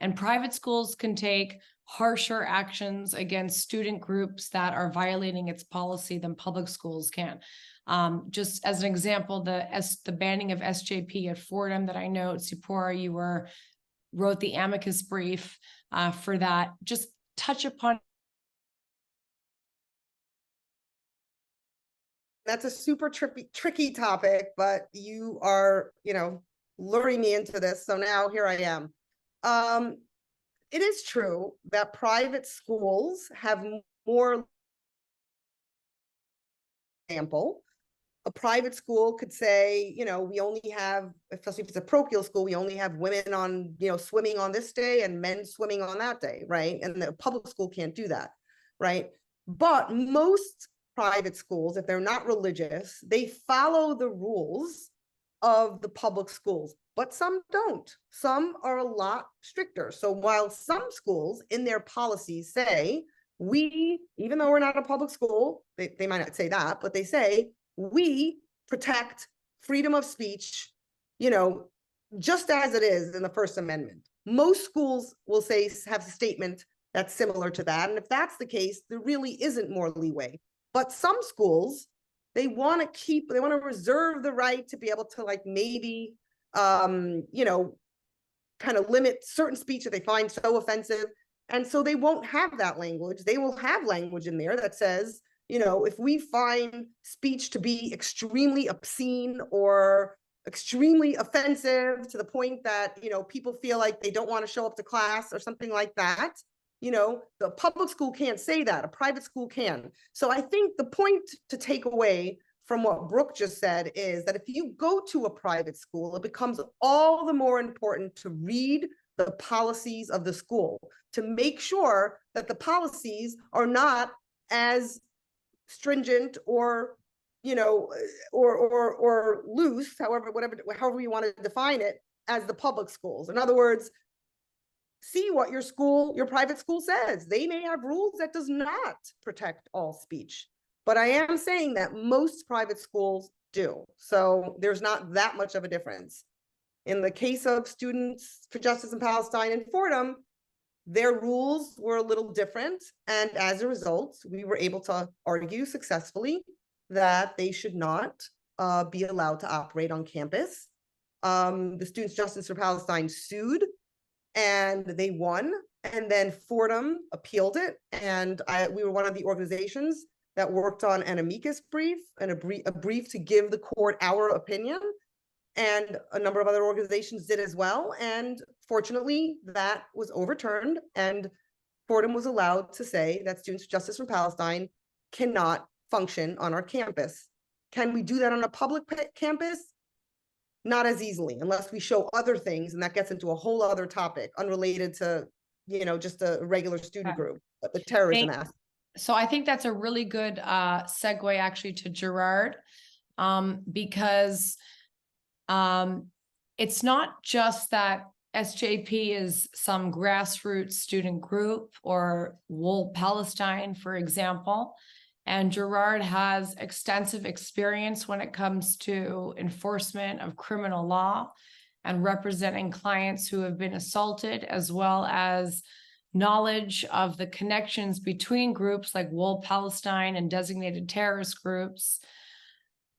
And private schools can take harsher actions against student groups that are violating its policy than public schools can. Just as an example, the banning of SJP at Fordham that I know, Zipporah, you wrote the amicus brief for that. Just touch upon.
That's a super tricky topic, but you are, luring me into this. So now here I am. It is true that private schools have more example. A private school could say, we only have, especially if it's a parochial school, we only have women on, swimming on this day and men swimming on that day, right? And the public school can't do that, right? But most private schools, if they're not religious, they follow the rules of the public schools, but some don't. Some are a lot stricter. So while some schools in their policies say, even though we're not a public school, they might not say that, but they say, we protect freedom of speech, just as it is in the First Amendment. Most schools will have a statement that's similar to that. And if that's the case, there really isn't more leeway. But some schools, they want to reserve the right to be able to maybe, kind of limit certain speech that they find so offensive. And so they won't have that language. They will have language in there that says, if we find speech to be extremely obscene or extremely offensive to the point that, people feel like they don't want to show up to class or something like that, the public school can't say that, a private school can. So I think the point to take away from what Brooke just said is that if you go to a private school, it becomes all the more important to read the policies of the school, to make sure that the policies are not as stringent or or loose, however you want to define it, as the public schools. In other words, see what your private school says. They may have rules that does not protect all speech, but I am saying that most private schools do. So there's not that much of a difference. In the case of Students for Justice in Palestine and Fordham, their rules were a little different. And as a result, we were able to argue successfully that they should not be allowed to operate on campus. The Students Justice for Palestine sued and they won. And then Fordham appealed it. And we were one of the organizations that worked on an amicus brief and a brief to give the court our opinion. And a number of other organizations did as well. And fortunately, that was overturned. And Fordham was allowed to say that Students for Justice from Palestine cannot function on our campus. Can we do that on a public campus? Not as easily, unless we show other things. And that gets into a whole other topic unrelated to, just a regular student group, but the terrorism aspect.
So I think that's a really good segue actually to Gerard, because it's not just that SJP is some grassroots student group or Wool Palestine, for example. And Gerard has extensive experience when it comes to enforcement of criminal law and representing clients who have been assaulted, as well as knowledge of the connections between groups like Wool Palestine and designated terrorist groups.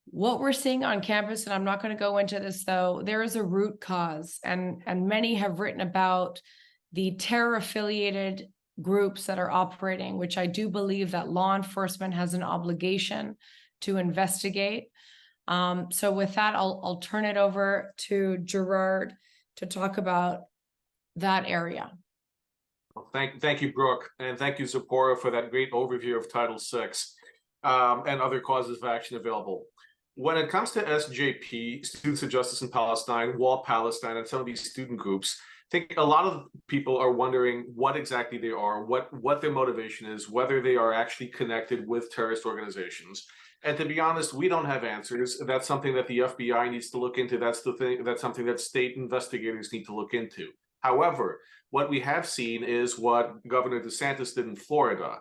What we're seeing on campus, and I'm not going to go into this though, there is a root cause, and many have written about the terror affiliated groups that are operating, which I do believe that law enforcement has an obligation to investigate. So with that, I'll turn it over to Gerard to talk about that area.
Well, thank you, Brooke, and thank you, Zipporah, for that great overview of Title VI and other causes of action available. When it comes to SJP, Students of Justice in Palestine, Wall Palestine, and some of these student groups, I think a lot of people are wondering what exactly they are, what their motivation is, whether they are actually connected with terrorist organizations. And to be honest, we don't have answers. That's something that the FBI needs to look into. That's something that state investigators need to look into. However, what we have seen is what Governor DeSantis did in Florida.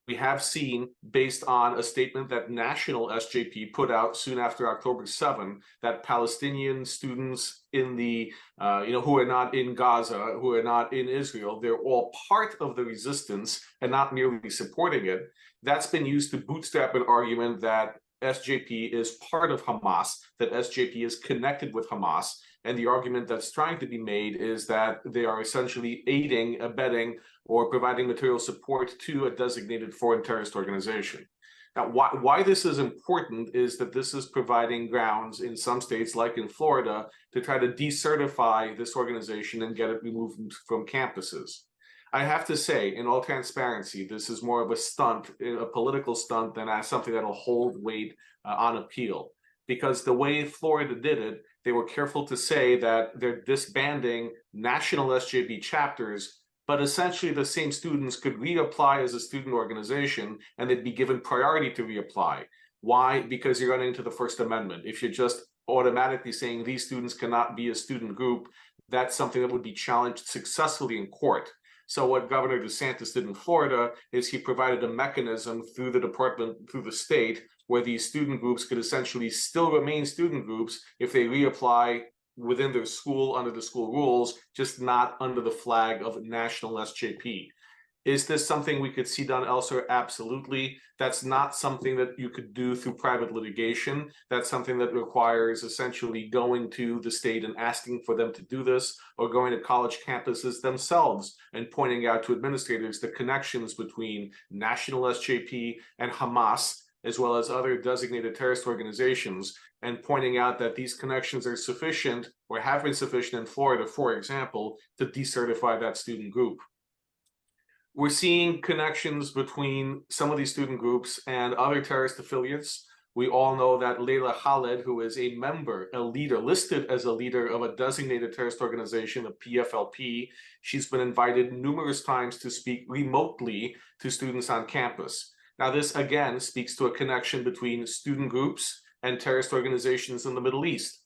We have seen, based on a statement that National SJP put out soon after October 7, that Palestinian students in the, who are not in Gaza, who are not in Israel, they're all part of the resistance and not merely supporting it. That's been used to bootstrap an argument that SJP is part of Hamas, that SJP is connected with Hamas. And the argument that's trying to be made is that they are essentially aiding, abetting, or providing material support to a designated foreign terrorist organization. Now, why this is important is that this is providing grounds in some states, like in Florida, to try to decertify this organization and get it removed from campuses. I have to say, in all transparency, this is more of a stunt, a political stunt, than as something that'll hold weight on appeal. Because the way Florida did it, they were careful to say that they're disbanding national SJP chapters, but essentially the same students could reapply as a student organization and they'd be given priority to reapply. Why? Because you're running into the First Amendment. If you're just automatically saying these students cannot be a student group, that's something that would be challenged successfully in court. So what Governor DeSantis did in Florida is he provided a mechanism through the department, through the state, where these student groups could essentially still remain student groups if they reapply within their school under the school rules, just not under the flag of national SJP. Is this something we could see done elsewhere? Absolutely. That's not something that you could do through private litigation. That's something that requires essentially going to the state and asking for them to do this, or going to college campuses themselves and pointing out to administrators the connections between national SJP and Hamas, as well as other designated terrorist organizations, and pointing out that these connections are sufficient, or have been sufficient in Florida, for example, to decertify that student group. We're seeing connections between some of these student groups and other terrorist affiliates. We all know that Layla Khaled, who is a member, a leader, listed as a leader of a designated terrorist organization, the PFLP, she's been invited numerous times to speak remotely to students on campus. Now, this again speaks to a connection between student groups and terrorist organizations in the Middle East.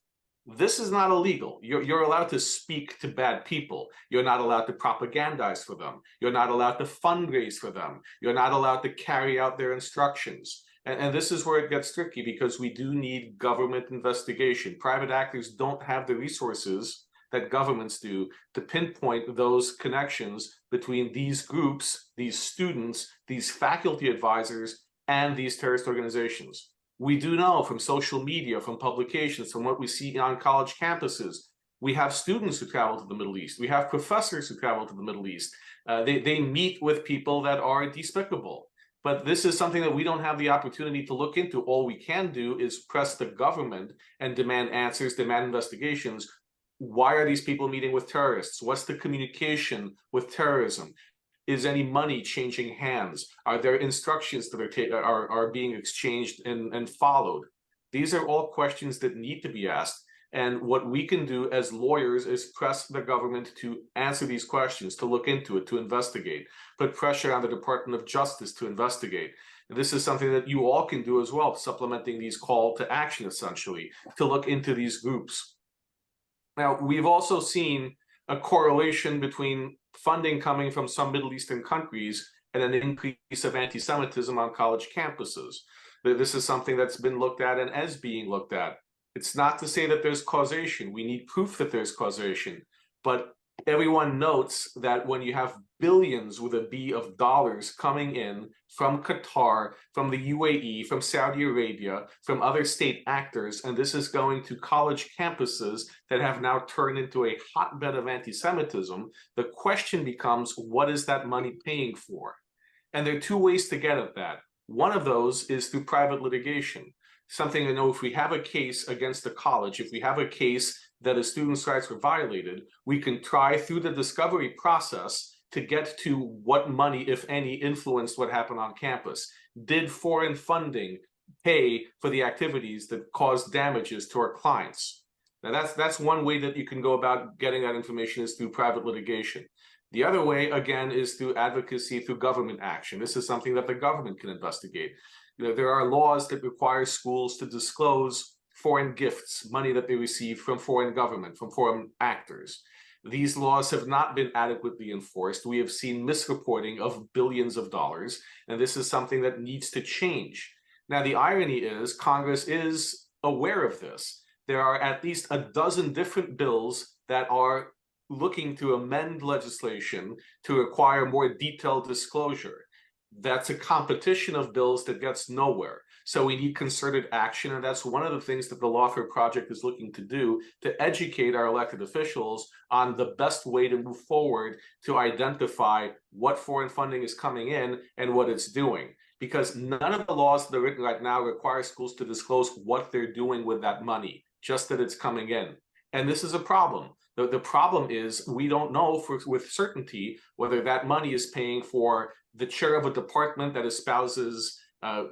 This is not illegal. You're allowed to speak to bad people. You're not allowed to propagandize for them. You're not allowed to fundraise for them. You're not allowed to carry out their instructions. And this is where it gets tricky, because we do need government investigation. Private actors don't have the resources that governments do to pinpoint those connections between these groups, these students, these faculty advisors, and these terrorist organizations. We do know from social media, from publications, from what we see on college campuses, we have students who travel to the Middle East. We have professors who travel to the Middle East. They meet with people that are despicable. But this is something that we don't have the opportunity to look into. All we can do is press the government and demand answers, demand investigations. Why are these people meeting with terrorists? What's the communication with terrorism? Is any money changing hands? Are there instructions that are being exchanged and followed? These are all questions that need to be asked. And what we can do as lawyers is press the government to answer these questions, to look into it, to investigate, put pressure on the Department of Justice to investigate. And this is something that you all can do as well, supplementing these call to action, essentially, to look into these groups. Now, we've also seen a correlation between funding coming from some Middle Eastern countries and an increase of anti-Semitism on college campuses. This is something that's been looked at and is being looked at. It's not to say that there's causation. We need proof that there's causation. But everyone notes that when you have billions with a B of dollars coming in from Qatar, from the UAE, from Saudi Arabia, from other state actors, and this is going to college campuses that have now turned into a hotbed of anti-Semitism, the question becomes, what is that money paying for? And there are two ways to get at that. One of those is through private litigation. Something to know, if we have a case against a college, if we have a case that a student's rights were violated, we can try through the discovery process to get to what money, if any, influenced what happened on campus. Did foreign funding pay for the activities that caused damages to our clients? Now, that's one way that you can go about getting that information, is through private litigation. The other way, again, is through advocacy, through government action. This is something that the government can investigate. There are laws that require schools to disclose foreign gifts, money that they receive from foreign government, from foreign actors. These laws have not been adequately enforced. We have seen misreporting of billions of dollars, and this is something that needs to change. Now, the irony is Congress is aware of this. There are at least a dozen different bills that are looking to amend legislation to require more detailed disclosure. That's a competition of bills that gets nowhere. So we need concerted action, and that's one of the things that the Lawfare Project is looking to do, to educate our elected officials on the best way to move forward to identify what foreign funding is coming in and what it's doing. Because none of the laws that are written right now require schools to disclose what they're doing with that money, just that it's coming in. And this is a problem. The problem is we don't know with certainty whether that money is paying for the chair of a department that espouses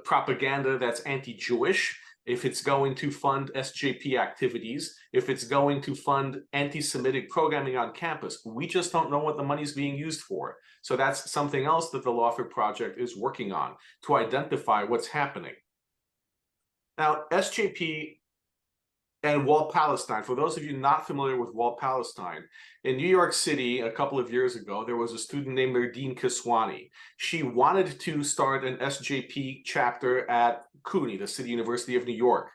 propaganda that's anti-Jewish, if it's going to fund SJP activities, if it's going to fund anti-Semitic programming on campus. We just don't know what the money's being used for. So that's something else that the Lawfare Project is working on, to identify what's happening. Now, SJP and Wall Palestine, for those of you not familiar with Wall Palestine, in New York City a couple of years ago, there was a student named Nardine Kiswani. She wanted to start an SJP chapter at CUNY, the City University of New York,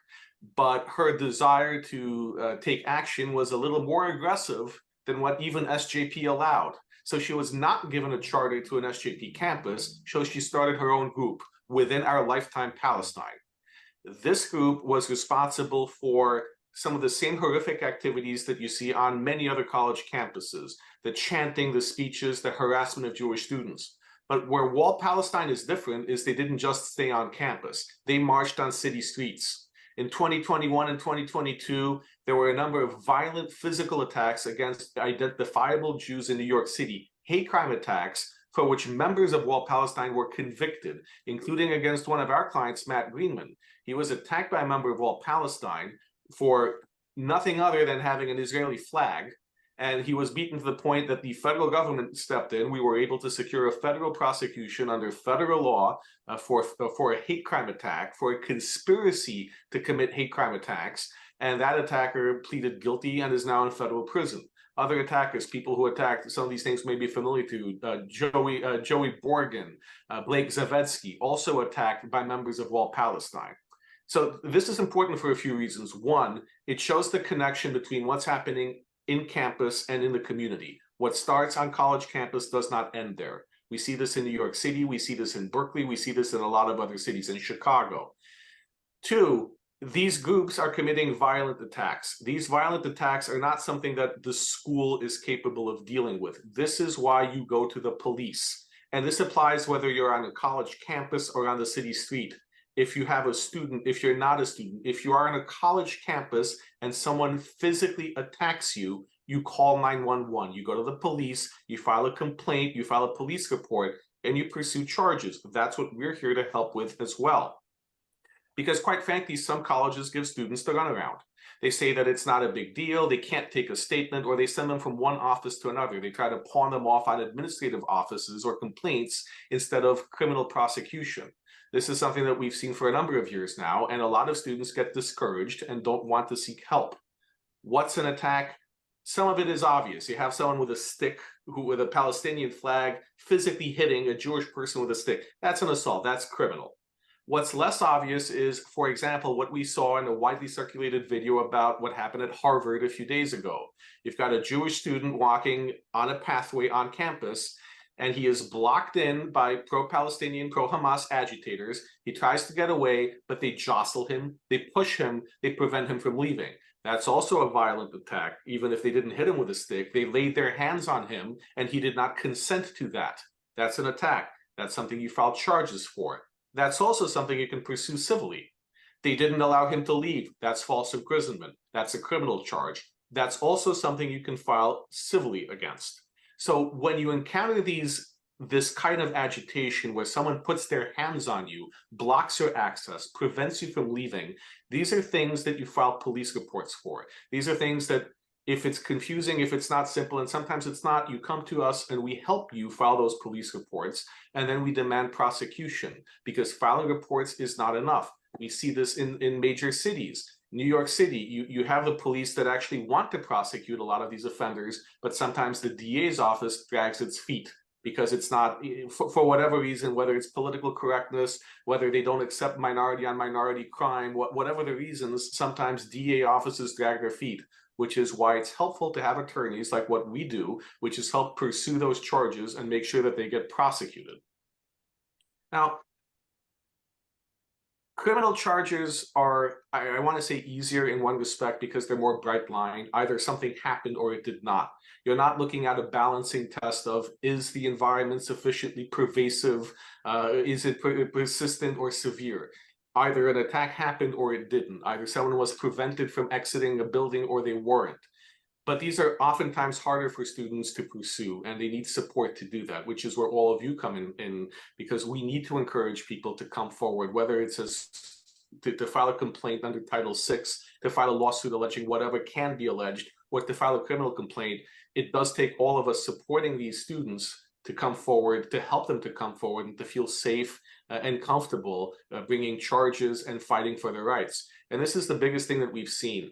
but her desire to take action was a little more aggressive than what even SJP allowed. So she was not given a charter to an SJP campus, so she started her own group within Our Lifetime Palestine. This group was responsible for some of the same horrific activities that you see on many other college campuses, the chanting, the speeches, the harassment of Jewish students. But where Wall Palestine is different is they didn't just stay on campus. They marched on city streets. In 2021 and 2022, there were a number of violent physical attacks against identifiable Jews in New York City, hate crime attacks for which members of Wall Palestine were convicted, including against one of our clients, Matt Greenman. He was attacked by a member of Wall Palestine for nothing other than having an Israeli flag, and he was beaten to the point that the federal government stepped in. We were able to secure a federal prosecution under federal law for a hate crime attack, for a conspiracy to commit hate crime attacks, and that attacker pleaded guilty and is now in federal prison. Other attackers, people who attacked, some of these things may be familiar to, Joey Borgen, Blake Zavetsky, also attacked by members of Wall Palestine. So this is important for a few reasons. One, it shows the connection between what's happening in campus and in the community. What starts on college campus does not end there. We see this in New York City, we see this in Berkeley, we see this in a lot of other cities, in Chicago. Two, these groups are committing violent attacks. These violent attacks are not something that the school is capable of dealing with. This is why you go to the police. And this applies whether you're on a college campus or on the city street. If you have a student, if you're not a student, if you are on a college campus and someone physically attacks you, you call 911. You go to the police, you file a complaint, you file a police report, and you pursue charges. That's what we're here to help with as well. Because quite frankly, some colleges give students the runaround. They say that it's not a big deal, they can't take a statement, or they send them from one office to another. They try to pawn them off on administrative offices or complaints instead of criminal prosecution. This is something that we've seen for a number of years now, and a lot of students get discouraged and don't want to seek help. What's an attack? Some of it is obvious. You have someone with a stick, with a Palestinian flag, physically hitting a Jewish person with a stick. That's an assault. That's criminal. What's less obvious is, for example, what we saw in a widely circulated video about what happened at Harvard a few days ago. You've got a Jewish student walking on a pathway on campus, and he is blocked in by pro-Palestinian, pro-Hamas agitators. He tries to get away, but they jostle him, they push him, they prevent him from leaving. That's also a violent attack. Even if they didn't hit him with a stick, they laid their hands on him, and he did not consent to that. That's an attack. That's something you file charges for. That's also something you can pursue civilly. They didn't allow him to leave. That's false imprisonment. That's a criminal charge. that's also something you can file civilly against. So when you encounter this kind of agitation where someone puts their hands on you, blocks your access, prevents you from leaving, these are things that you file police reports for. These are things that, if it's confusing, if it's not simple, and sometimes it's not, you come to us and we help you file those police reports, and then we demand prosecution, because filing reports is not enough. We see this in major cities. New York City, you have the police that actually want to prosecute a lot of these offenders, but sometimes the DA's office drags its feet because it's not, for whatever reason, whether it's political correctness, whether they don't accept minority on minority crime, whatever the reasons, sometimes DA offices drag their feet, which is why it's helpful to have attorneys like what we do, which is help pursue those charges and make sure that they get prosecuted. Now, criminal charges are, I want to say, easier in one respect because they're more bright line. Either something happened or it did not. You're not looking at a balancing test of, is the environment sufficiently pervasive? Is it persistent or severe? Either an attack happened or it didn't. Either someone was prevented from exiting a building or they weren't. But these are oftentimes harder for students to pursue, and they need support to do that, which is where all of you come in because we need to encourage people to come forward, whether it's to file a complaint under Title VI, to file a lawsuit alleging whatever can be alleged, or to file a criminal complaint. It does take all of us supporting these students to come forward, to help them to come forward and to feel safe and comfortable bringing charges and fighting for their rights. And this is the biggest thing that we've seen.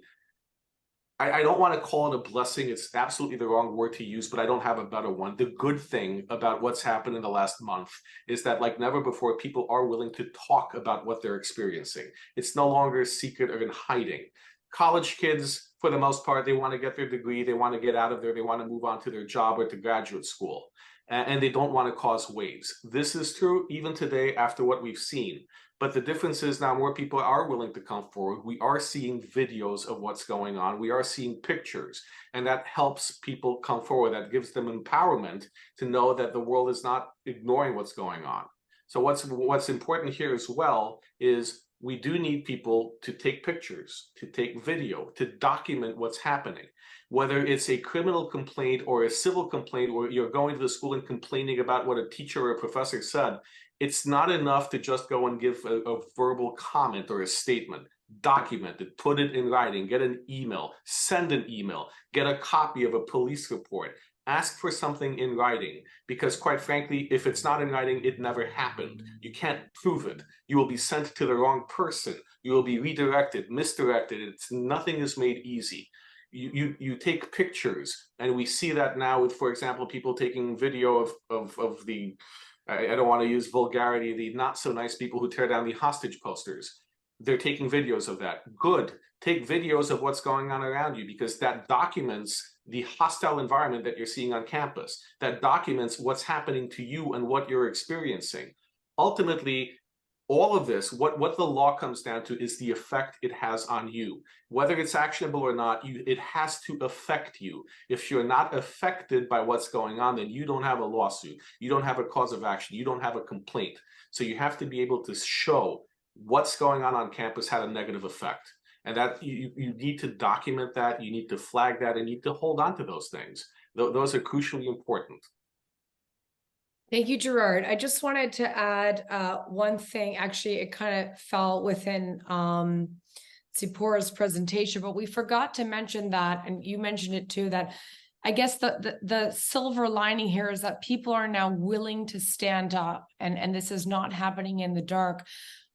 I don't want to call it a blessing. It's absolutely the wrong word to use, but I don't have a better one. The good thing about what's happened in the last month is that, like never before, people are willing to talk about what they're experiencing. It's no longer secret or in hiding. College kids, for the most part, they want to get their degree, they want to get out of there, they want to move on to their job or to graduate school, and they don't want to cause waves. This is true even today after what we've seen. But the difference is now more people are willing to come forward. We are seeing videos of what's going on. We are seeing pictures, and that helps people come forward. That gives them empowerment to know that the world is not ignoring what's going on. So what's important here as well is we do need people to take pictures, to take video, to document what's happening. Whether it's a criminal complaint or a civil complaint, or you're going to the school and complaining about what a teacher or a professor said, it's not enough to just go and give a verbal comment or a statement. Document it, put it in writing, get an email, send an email, get a copy of a police report, ask for something in writing, because quite frankly, if it's not in writing, it never happened. You can't prove it. You will be sent to the wrong person. You will be redirected, misdirected. Nothing is made easy. You take pictures, and we see that now with, for example, people taking video of the, I don't want to use vulgarity, the not so nice people who tear down the hostage posters. They're taking videos of that. Good. Take videos of what's going on around you, because that documents the hostile environment that you're seeing on campus. That documents what's happening to you and what you're experiencing. Ultimately, all of this, what the law comes down to is the effect it has on you. Whether it's actionable or not, it has to affect you. If you're not affected by what's going on, then you don't have a lawsuit. You don't have a cause of action. You don't have a complaint. So you have to be able to show what's going on campus had a negative effect. And that you need to document that, you need to flag that, and you need to hold on to those things. Those are crucially important.
Thank you, Gerard. I just wanted to add one thing. Actually, it kind of fell within Tsipora's presentation, but we forgot to mention that, and you mentioned it too, that I guess the silver lining here is that people are now willing to stand up, and this is not happening in the dark.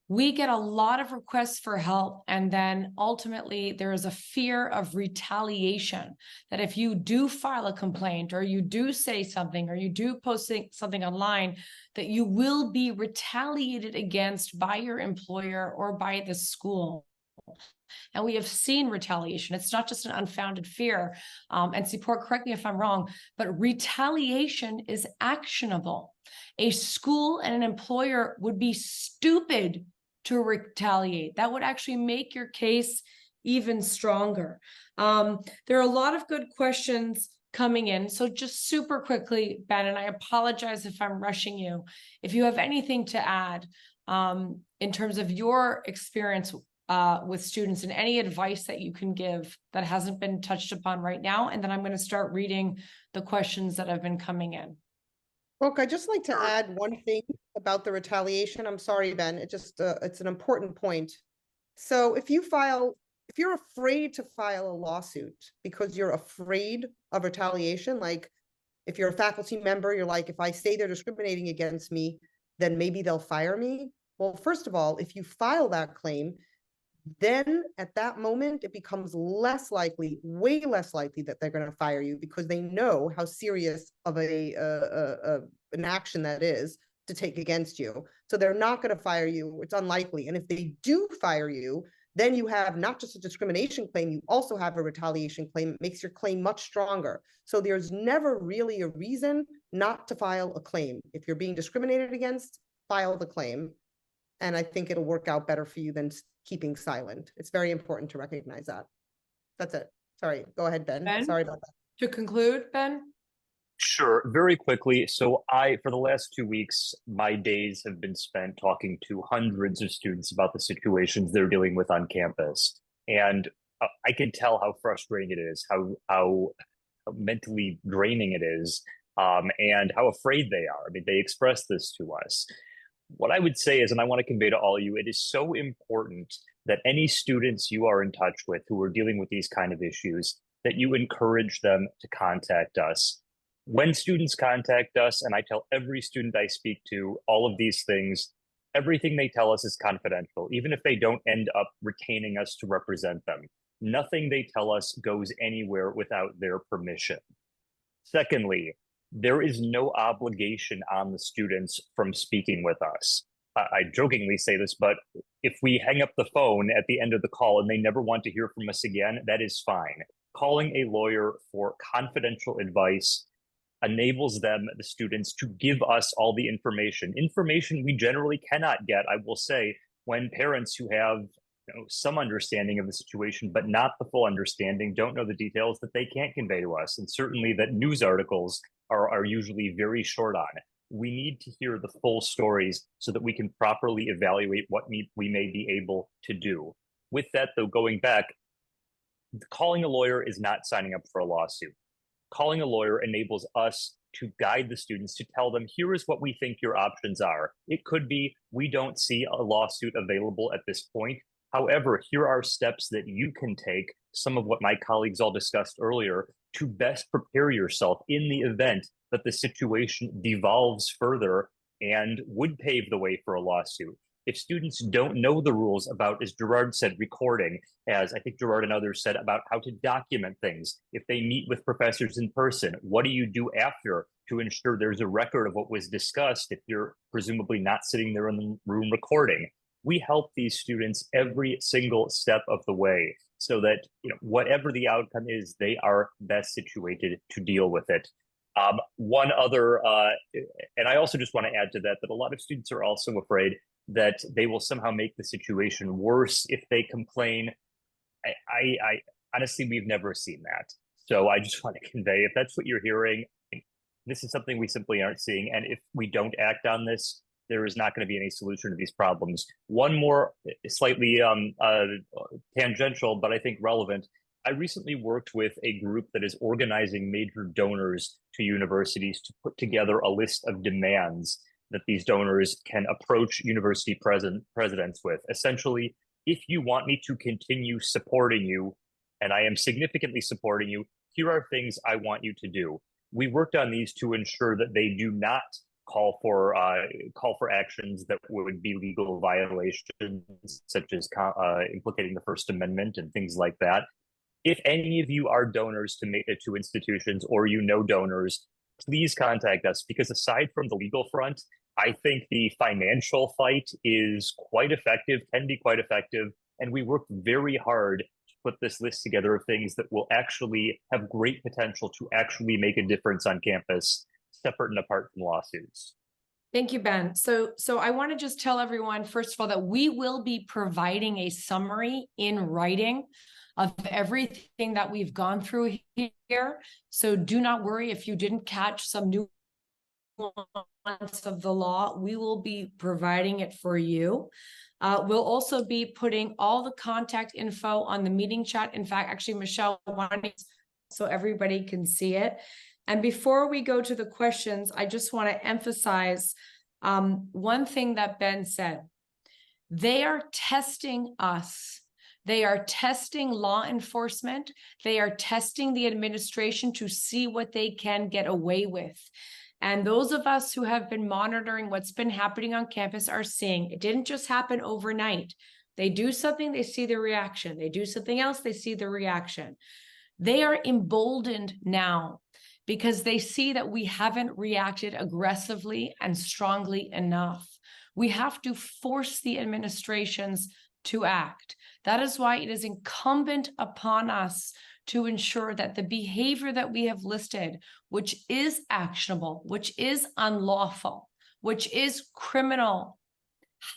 We get a lot of requests for help, and then ultimately there is a fear of retaliation, that if you do file a complaint or you do say something or you do post something online, that you will be retaliated against by your employer or by the school. And we have seen retaliation. It's not just an unfounded fear. And Tsipora, correct me if I'm wrong, but retaliation is actionable. A school and an employer would be stupid to retaliate. That would actually make your case even stronger. There are a lot of good questions coming in. So just super quickly, Ben, and I apologize if I'm rushing you. If you have anything to add in terms of your experience with students, and any advice that you can give that hasn't been touched upon right now. And then I'm going to start reading the questions that have been coming in.
Brooke, I'd just like to add one thing about the retaliation. I'm sorry, Ben, it's an important point. So if you're afraid to file a lawsuit because you're afraid of retaliation, like if you're a faculty member, you're like, if I say they're discriminating against me, then maybe they'll fire me. Well, first of all, if you file that claim, then at that moment, it becomes less likely, way less likely that they're going to fire you because they know how serious of an action that is to take against you. So they're not going to fire you. It's unlikely. And if they do fire you, then you have not just a discrimination claim, you also have a retaliation claim. It makes your claim much stronger. So there's never really a reason not to file a claim. If you're being discriminated against, file the claim. And I think it'll work out better for you than keeping silent. It's very important to recognize that. That's it. Sorry, go ahead, Ben.
Ben?
Sorry about that.
To conclude, Ben?
Sure, very quickly. So for the last 2 weeks, my days have been spent talking to hundreds of students about the situations they're dealing with on campus. And I can tell how frustrating it is, how mentally draining it is, and how afraid they are. I mean, they express this to us. What I would say is, and I want to convey to all of you, it is so important that any students you are in touch with who are dealing with these kind of issues, that you encourage them to contact us. When students contact us, and I tell every student I speak to all of these things, everything they tell us is confidential, even if they don't end up retaining us to represent them. Nothing they tell us goes anywhere without their permission. Secondly, there is no obligation on the students from speaking with us. I jokingly say this, but if we hang up the phone at the end of the call and they never want to hear from us again, that is fine. Calling a lawyer for confidential advice enables them, the students, to give us all the information we generally cannot get, I will say, when parents who have some understanding of the situation, but not the full understanding, don't know the details, that they can't convey to us. And certainly that news articles are usually very short on. We need to hear the full stories so that we can properly evaluate what we may be able to do. With that, though, going back, calling a lawyer is not signing up for a lawsuit. Calling a lawyer enables us to guide the students, to tell them, here is what we think your options are. It could be, we don't see a lawsuit available at this point. However, here are steps that you can take, some of what my colleagues all discussed earlier, to best prepare yourself in the event that the situation devolves further and would pave the way for a lawsuit. If students don't know the rules about, as Gerard said, recording, as I think Gerard and others said, about how to document things, if they meet with professors in person, what do you do after to ensure there's a record of what was discussed if you're presumably not sitting there in the room recording? We help these students every single step of the way so that, whatever the outcome is, they are best situated to deal with it. One other, and I also just want to add to that a lot of students are also afraid that they will somehow make the situation worse if they complain. I honestly, we've never seen that. So I just want to convey, if that's what you're hearing, this is something we simply aren't seeing. And if we don't act on this, there is not going to be any solution to these problems. One more slightly tangential, but I think relevant. I recently worked with a group that is organizing major donors to universities to put together a list of demands that these donors can approach university presidents with. Essentially, if you want me to continue supporting you, and I am significantly supporting you, here are things I want you to do. We worked on these to ensure that they do not call for actions that would be legal violations, such as implicating the First Amendment and things like that. If any of you are donors to institutions, or donors, please contact us, because aside from the legal front, I think the financial fight is quite effective, can be quite effective, and we work very hard to put this list together of things that will actually have great potential to actually make a difference on campus, separate and apart from lawsuits.
Thank you, Ben. So I want to just tell everyone, first of all, that we will be providing a summary in writing of everything that we've gone through here. So do not worry if you didn't catch some new nuance of the law, we will be providing it for you. We'll also be putting all the contact info on the meeting chat. In fact, actually, Michelle, why don't you, so everybody can see it. And before we go to the questions, I just want to emphasize one thing that Ben said. They are testing us. They are testing law enforcement. They are testing the administration to see what they can get away with. And those of us who have been monitoring what's been happening on campus are seeing it didn't just happen overnight. They do something, they see the reaction. They do something else, they see the reaction. They are emboldened now because they see that we haven't reacted aggressively and strongly enough. We have to force the administrations to act. That is why it is incumbent upon us to ensure that the behavior that we have listed, which is actionable, which is unlawful, which is criminal,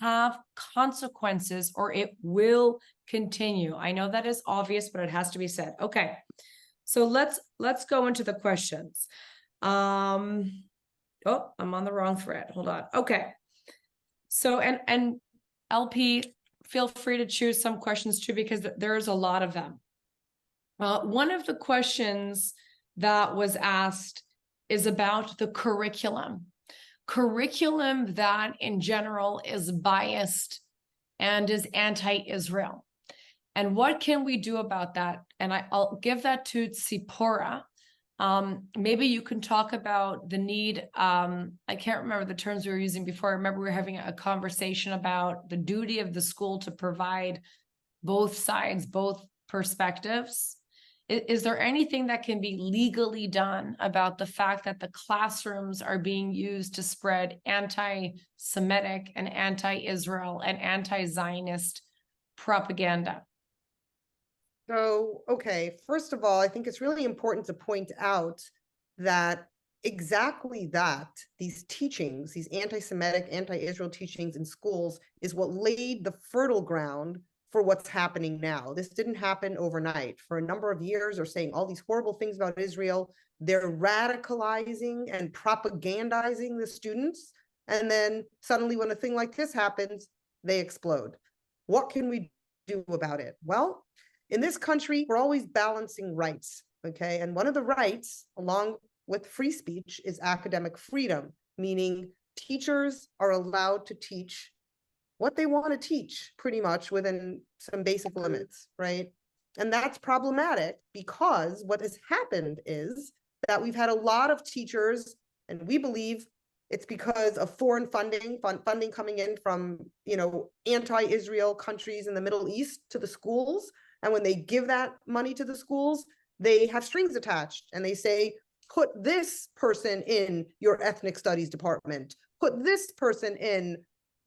have consequences or it will continue. I know that is obvious, but it has to be said. Okay, so let's go into the questions. Oh, I'm on the wrong thread. Hold on. Okay. So, and LP, feel free to choose some questions too, because there's a lot of them. One of the questions that was asked is about the curriculum that in general is biased and is anti-Israel. And what can we do about that? And I'll give that to Tzipora. Maybe you can talk about the need. I can't remember the terms we were using before. I remember we were having a conversation about the duty of the school to provide both sides, both perspectives. Is there anything that can be legally done about the fact that the classrooms are being used to spread anti-Semitic and anti-Israel and anti-Zionist propaganda?
So, okay, first of all, I think it's really important to point out that exactly that, these teachings, these anti-Semitic, anti-Israel teachings in schools is what laid the fertile ground for what's happening now. This didn't happen overnight. For a number of years, they're saying all these horrible things about Israel. They're radicalizing and propagandizing the students. And then suddenly when a thing like this happens, they explode. What can we do about it? Well, in this country, we're always balancing rights, okay? And one of the rights, along with free speech, is academic freedom, meaning teachers are allowed to teach what they want to teach, pretty much within some basic limits, right? And that's problematic because what has happened is that we've had a lot of teachers, and we believe it's because of foreign funding coming in from, anti-Israel countries in the Middle East to the schools. And when they give that money to the schools, they have strings attached and they say, put this person in your ethnic studies department, put this person in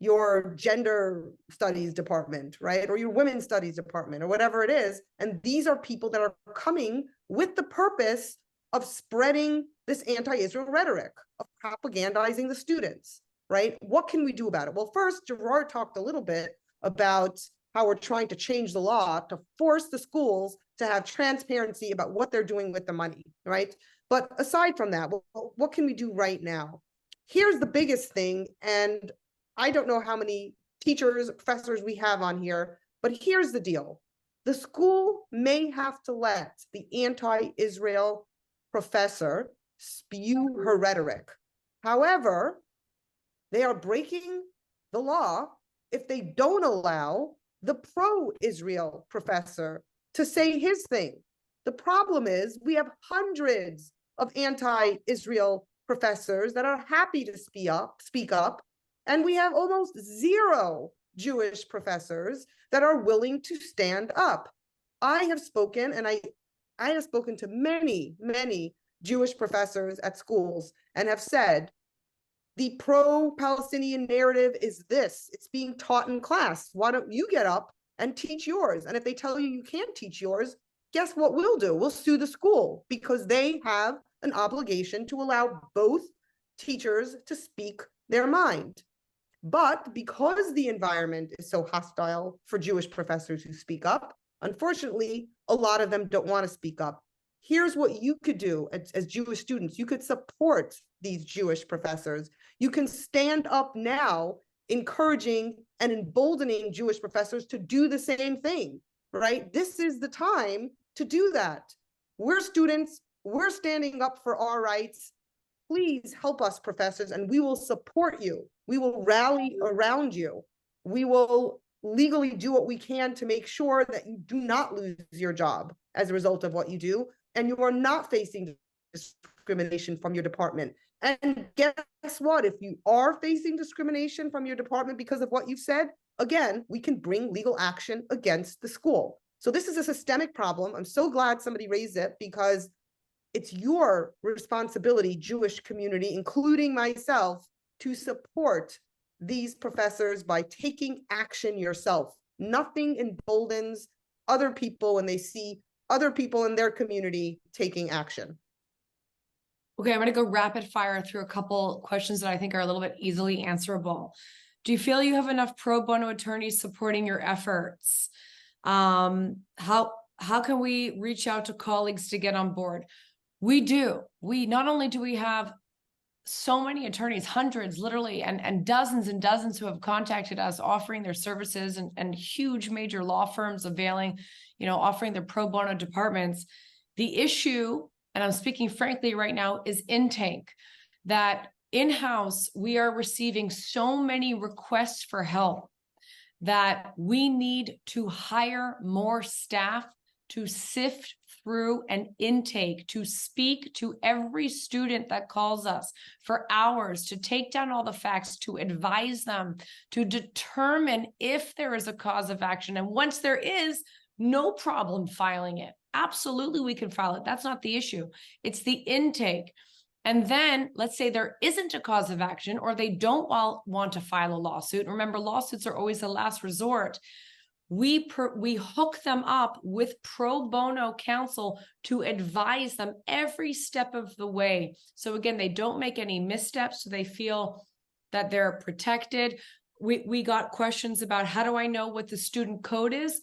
your gender studies department, right? Or your women's studies department or whatever it is. And these are people that are coming with the purpose of spreading this anti-Israel rhetoric, of propagandizing the students, right? What can we do about it? Well, first, Gerard talked a little bit about how we're trying to change the law to force the schools to have transparency about what they're doing with the money, right? But aside from that, what can we do right now? Here's the biggest thing, and I don't know how many teachers, professors we have on here, but here's the deal. The school may have to let the anti-Israel professor spew her rhetoric. However, they are breaking the law if they don't allow the pro-Israel professor to say his thing. The problem is we have hundreds of anti-Israel professors that are happy to speak up, and we have almost zero Jewish professors that are willing to stand up. I have spoken, and I have spoken to many, many Jewish professors at schools and have said, the pro-Palestinian narrative is this. It's being taught in class. Why don't you get up and teach yours? And if they tell you you can't teach yours, guess what we'll do? We'll sue the school because they have an obligation to allow both teachers to speak their mind. But because the environment is so hostile for Jewish professors who speak up, unfortunately, a lot of them don't want to speak up. here's what you could do as Jewish students. You could support these Jewish professors. You can stand up now, encouraging and emboldening Jewish professors to do the same thing, right? This is the time to do that. We're students, we're standing up for our rights. Please help us, professors, and we will support you. We will rally around you. We will legally do what we can to make sure that you do not lose your job as a result of what you do, and you are not facing discrimination from your department. And guess what? If you are facing discrimination from your department because of what you've said, again, we can bring legal action against the school. So this is a systemic problem. I'm so glad somebody raised it, because it's your responsibility, Jewish community, including myself, to support these professors by taking action yourself. Nothing emboldens other people when they see other people in their community taking action.
Okay, I'm going to go rapid fire through a couple questions that I think are a little bit easily answerable. Do you feel you have enough pro bono attorneys supporting your efforts? How can we reach out to colleagues to get on board? We do. We not only do we have so many attorneys, hundreds literally, and dozens who have contacted us offering their services, and huge major law firms availing, offering their pro bono departments. The issue, and I'm speaking frankly right now, is intake. That in-house, we are receiving so many requests for help that we need to hire more staff to sift through an intake, to speak to every student that calls us for hours, to take down all the facts, to advise them, to determine if there is a cause of action. And once there is, no problem filing it. Absolutely, we can file it. That's not the issue. It's the intake. And then let's say there isn't a cause of action, or they don't want to file a lawsuit. Remember, lawsuits are always the last resort. We hook them up with pro bono counsel to advise them every step of the way. So again, they don't make any missteps, so they feel that they're protected. We got questions about, how do I know what the student code is?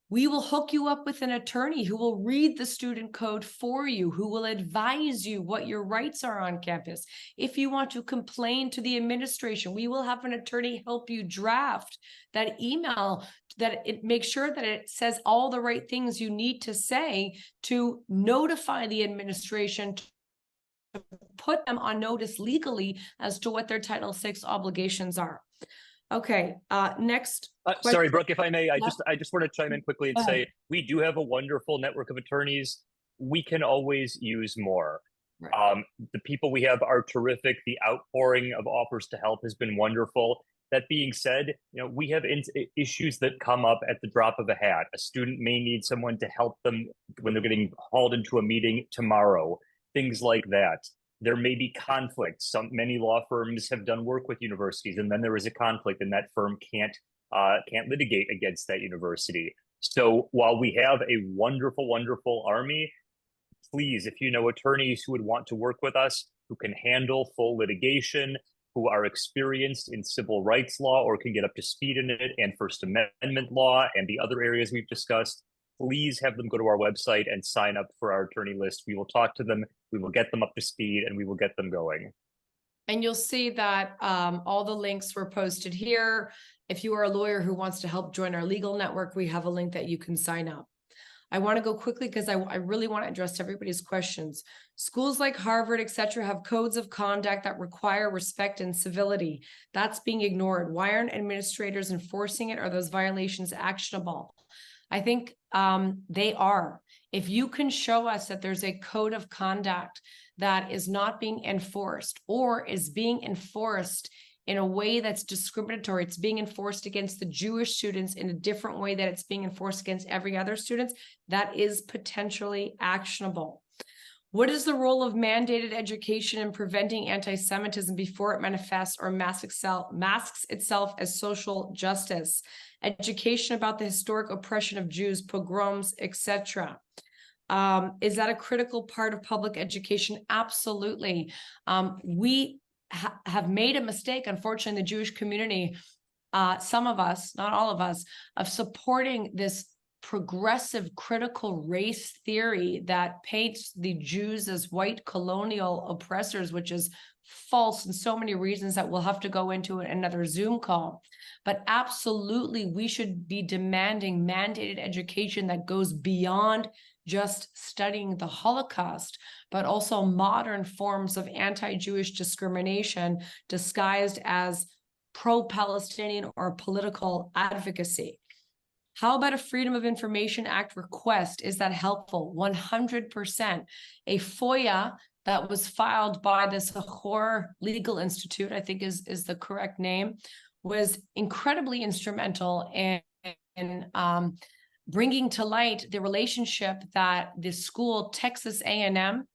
We will hook you up with an attorney who will read the student code for you, who will advise you what your rights are on campus. If you want to complain to the administration, we will have an attorney help you draft that email, that it makes sure that it says all the right things you need to say to notify the administration, to put them on notice legally as to what their Title VI obligations are. Okay, next.
Sorry, Brooke, if I may, I
Yeah.
just want to chime in quickly and say, we do have a wonderful network of attorneys. We can always use more.
Right.
The people we have are terrific. The outpouring of offers to help has been wonderful. That being said, we have issues that come up at the drop of a hat. A student may need someone to help them when they're getting hauled into a meeting tomorrow, things like that. There may be conflicts. Many law firms have done work with universities, and then there is a conflict, and that firm can't litigate against that university. So while we have a wonderful, wonderful army, please, if you know attorneys who would want to work with us, who can handle full litigation, who are experienced in civil rights law or can get up to speed in it, and First Amendment law and the other areas we've discussed, please have them go to our website and sign up for our attorney list. We will talk to them, we will get them up to speed, and we will get them going.
And you'll see that all the links were posted here. If you are a lawyer who wants to help join our legal network, we have a link that you can sign up. I want to go quickly because I really want to address everybody's questions. Schools like Harvard, et cetera, have codes of conduct that require respect and civility. That's being ignored. Why aren't administrators enforcing it? Are those violations actionable? I think they are. If you can show us that there's a code of conduct that is not being enforced, or is being enforced in a way that's discriminatory, it's being enforced against the Jewish students in a different way that it's being enforced against every other students, that is potentially actionable. What is the role of mandated education in preventing anti-Semitism before it manifests or masks itself as social justice? Education about the historic oppression of Jews, pogroms, etc. Is that a critical part of public education? Absolutely. We have made a mistake, unfortunately, in the Jewish community, some of us, not all of us, of supporting this progressive critical race theory that paints the Jews as white colonial oppressors, which is false in so many reasons that we'll have to go into in another Zoom call. But absolutely, we should be demanding mandated education that goes beyond just studying the Holocaust, but also modern forms of anti-Jewish discrimination disguised as pro-Palestinian or political advocacy. How about a Freedom of Information Act request? Is that helpful? 100%. A FOIA that was filed by the Sahor Legal Institute, I think is the correct name, was incredibly instrumental in bringing to light the relationship that the school, Texas A&M,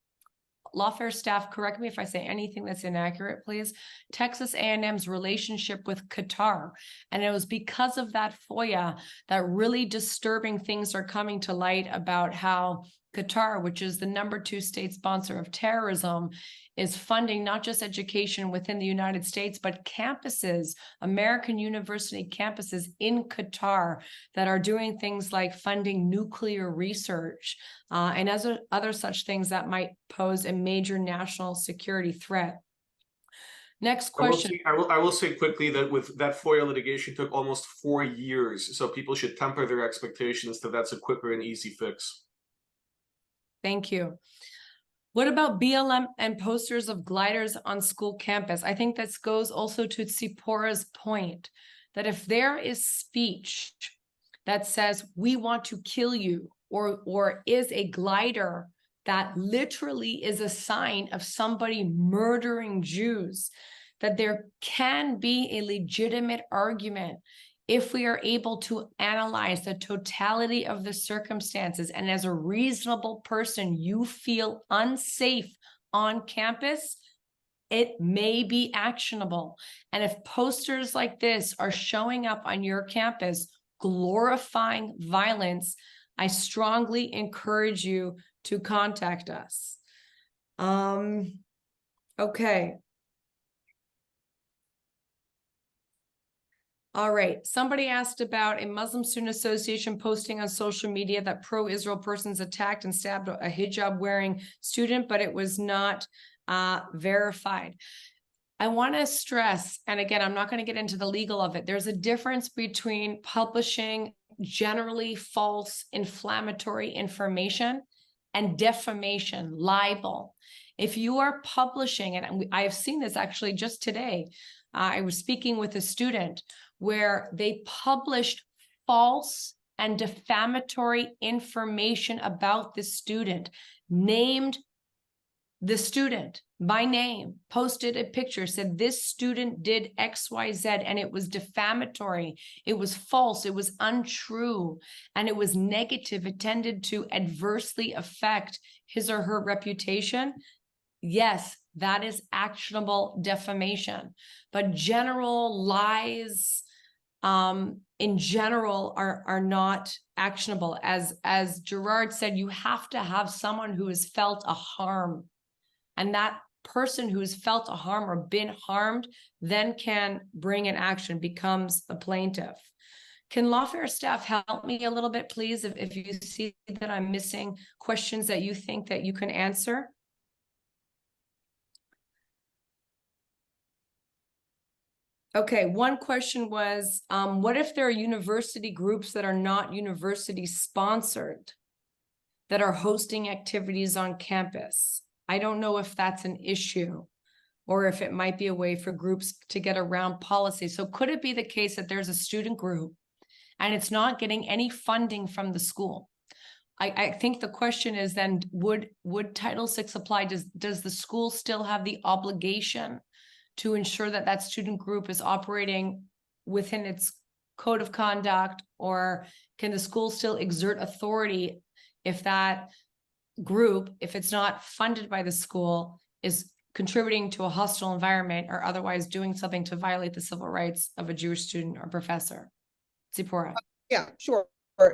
Lawfare staff, correct me if I say anything that's inaccurate, please. Texas A&M's relationship with Qatar. And it was because of that FOIA that really disturbing things are coming to light about how Qatar, which is the #2 state sponsor of terrorism, is funding not just education within the United States, but campuses, American university campuses in Qatar that are doing things like funding nuclear research and other such things that might pose a major national security threat. Next question.
I will say quickly that with that FOIA litigation took almost 4 years, so people should temper their expectations that that's a quicker and easy fix.
Thank you. What about BLM and posters of gliders on school campus? I think this goes also to Tsipora's point that if there is speech that says we want to kill you, or is a glider that literally is a sign of somebody murdering Jews, that there can be a legitimate argument if we are able to analyze the totality of the circumstances, and as a reasonable person, you feel unsafe on campus, it may be actionable. And if posters like this are showing up on your campus glorifying violence, I strongly encourage you to contact us. Okay. All right, somebody asked about a Muslim Student Association posting on social media that pro-Israel persons attacked and stabbed a hijab-wearing student, but it was not verified. I want to stress, and again, I'm not going to get into the legal of it, there's a difference between publishing generally false, inflammatory information and defamation, libel. If you are publishing, and I have seen this actually just today, I was speaking with a student where they published false and defamatory information about the student, named the student by name, posted a picture, said this student did XYZ, and it was defamatory, it was false, it was untrue, and it was negative. It tended to adversely affect his or her reputation. Yes, that is actionable defamation, but general lies in general are not actionable. As Gerard said, you have to have someone who has felt a harm, and that person who has felt a harm or been harmed then can bring an action, becomes a plaintiff. Can Lawfare staff help me a little bit, please, if you see that I'm missing questions that you think that you can answer? Okay, one question was, what if there are university groups that are not university sponsored that are hosting activities on campus? I don't know if that's an issue or if it might be a way for groups to get around policy. So could it be the case that there's a student group and it's not getting any funding from the school? I think the question is then, would Title VI apply? Does the school still have the obligation to ensure that that student group is operating within its code of conduct, or can the school still exert authority if that group, if it's not funded by the school, is contributing to a hostile environment or otherwise doing something to violate the civil rights of a Jewish student or professor? Tzipora.
Yeah, sure.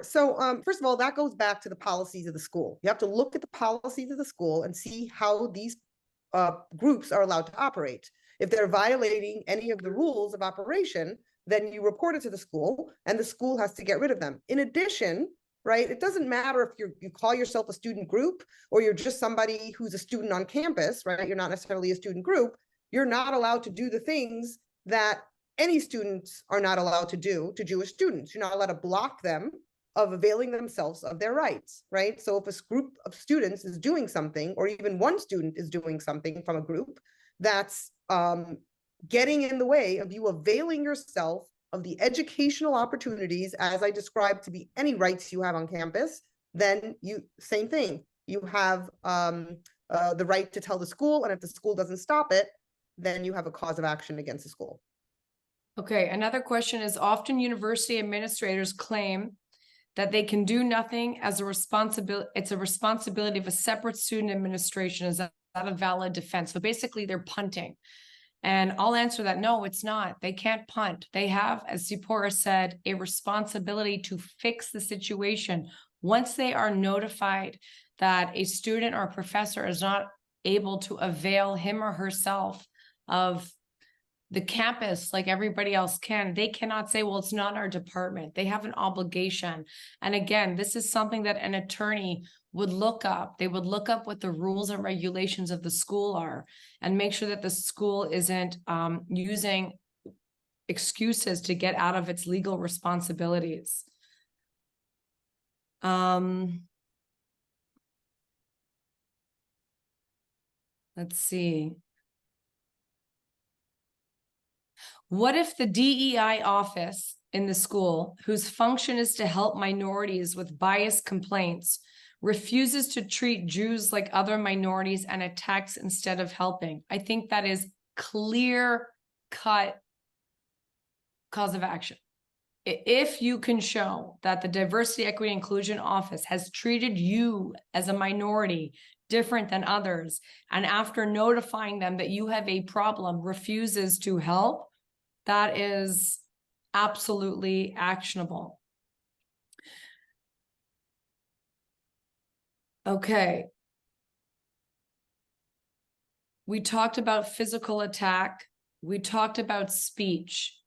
So first of all, that goes back to the policies of the school. You have to look at the policies of the school and see how these groups are allowed to operate. If they're violating any of the rules of operation, then you report it to the school and the school has to get rid of them. In addition, right? It doesn't matter if you call yourself a student group or you're just somebody who's a student on campus, right? You're not necessarily a student group. You're not allowed to do the things that any students are not allowed to do to Jewish students. You're not allowed to block them of availing themselves of their rights, right? So if a group of students is doing something, or even one student is doing something from a group that's getting in the way of you availing yourself of the educational opportunities, as I described to be any rights you have on campus, then same thing. You have the right to tell the school, and if the school doesn't stop it, then you have a cause of action against the school.
Okay, another question is, often university administrators claim that they can do nothing as a responsibility. It's a responsibility of a separate student administration. Is that a valid defense? So basically they're punting. And I'll answer that. No, it's not. They can't punt. They have, as Zipporah said, a responsibility to fix the situation. Once they are notified that a student or a professor is not able to avail him or herself of the campus like everybody else can, they cannot say, well, it's not our department. They have an obligation. And again, this is something that an attorney would look up. They would look up what the rules and regulations of the school are and make sure that the school isn't using excuses to get out of its legal responsibilities. Let's see. What if the DEI office in the school, whose function is to help minorities with bias complaints, refuses to treat Jews like other minorities and attacks instead of helping? I think that is clear-cut cause of action. If you can show that the Diversity, Equity, Inclusion Office has treated you as a minority different than others, and after notifying them that you have a problem, refuses to help, that is absolutely actionable. Okay. We talked about physical attack. We talked about speech.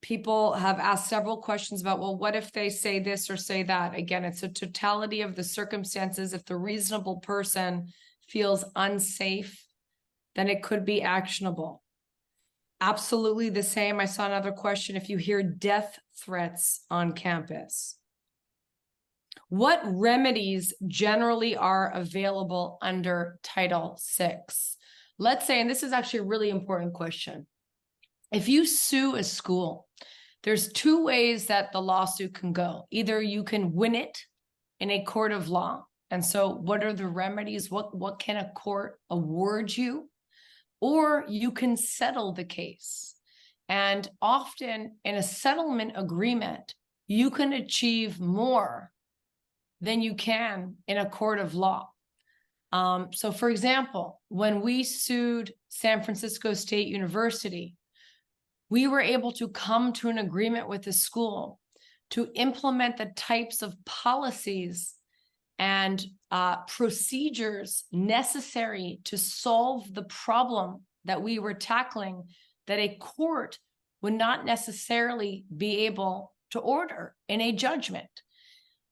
People have asked several questions about, well, what if they say this or say that? Again, it's a totality of the circumstances. If the reasonable person feels unsafe, then it could be actionable. Absolutely the same. I saw another question. If you hear death threats on campus, what remedies generally are available under Title VI? Let's say, and this is actually a really important question. If you sue a school, there's two ways that the lawsuit can go. Either you can win it in a court of law. And so what are the remedies? What can a court award you? Or you can settle the case. And often in a settlement agreement, you can achieve more than you can in a court of law. So for example, when we sued San Francisco State University, we were able to come to an agreement with the school to implement the types of policies and procedures necessary to solve the problem that we were tackling that a court would not necessarily be able to order in a judgment.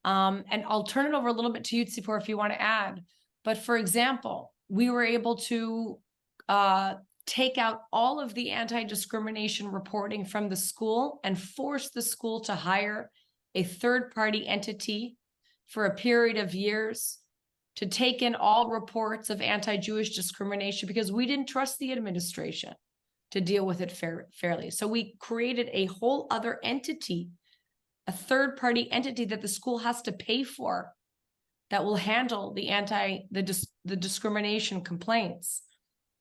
And I'll turn it over a little bit to you, Tzipor, if you want to add. But for example, we were able to take out all of the anti-discrimination reporting from the school and force the school to hire a third-party entity for a period of years to take in all reports of anti-Jewish discrimination because we didn't trust the administration to deal with it fairly. So we created a whole other entity, a third-party entity that the school has to pay for that will handle the discrimination complaints.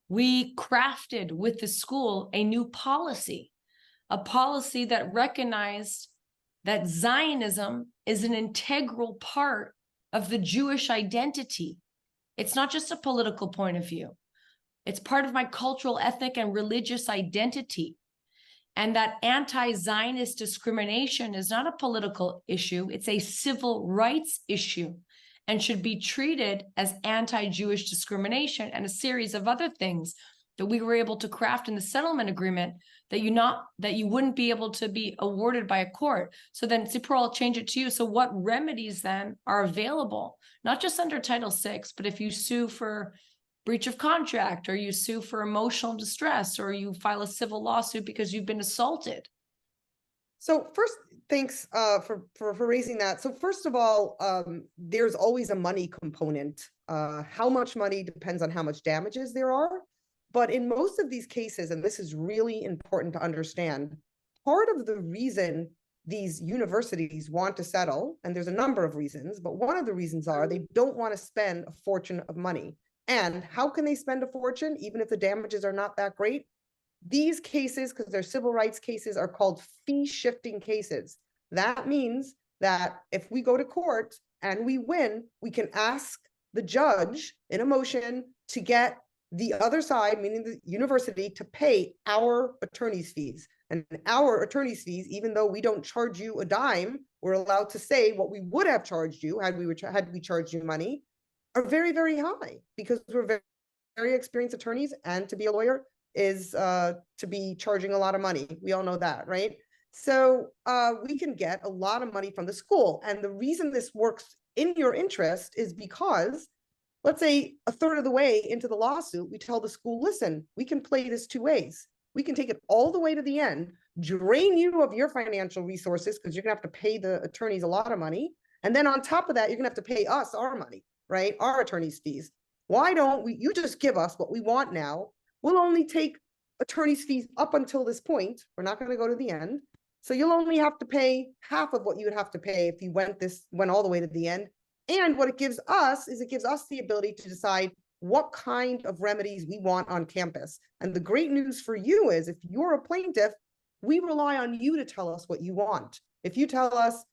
We crafted with the school a new policy, a policy that recognized that Zionism is an integral part of the Jewish identity. It's not just a political point of view. It's part of my cultural, ethnic, and religious identity. And that anti-Zionist discrimination is not a political issue. It's a civil rights issue and should be treated as anti-Jewish discrimination and a series of other things. that we were able to craft in the settlement agreement that you wouldn't be able to be awarded by a court. So then Zipporah, I'll change it to you. So what remedies then are available, not just under Title VI, but if you sue for breach of contract, or you sue for emotional distress, or you file a civil lawsuit because you've been assaulted?
So first, thanks for raising that. So first of all, there's always a money component. How much money depends on how much damages there are. But in most of these cases, and this is really important to understand, part of the reason these universities want to settle, and there's a number of reasons, but one of the reasons are they don't want to spend a fortune of money. And how can they spend a fortune, even if the damages are not that great? These cases, because they're civil rights cases, are called fee shifting cases. That means that if we go to court and we win, we can ask the judge in a motion to get the other side, meaning the university, to pay our attorney's fees. And our attorney's fees, even though we don't charge you a dime, we're allowed to say what we would have charged you had we charged you money, are very, very high, because we're very, very experienced attorneys, and to be a lawyer is to be charging a lot of money. We all know that, right? So we can get a lot of money from the school. And the reason this works in your interest is because, let's say a third of the way into the lawsuit, we tell the school, listen, we can play this two ways. We can take it all the way to the end, drain you of your financial resources, because you're gonna have to pay the attorneys a lot of money. And then on top of that, you're gonna have to pay us our money, right? Our attorney's fees. Why don't you just give us what we want now? We'll only take attorney's fees up until this point. We're not going to go to the end. So you'll only have to pay half of what you would have to pay if you went all the way to the end. And what it gives us is it gives us the ability to decide what kind of remedies we want on campus. And the great news for you is, if you're a plaintiff, we rely on you to tell us what you want. If you tell us,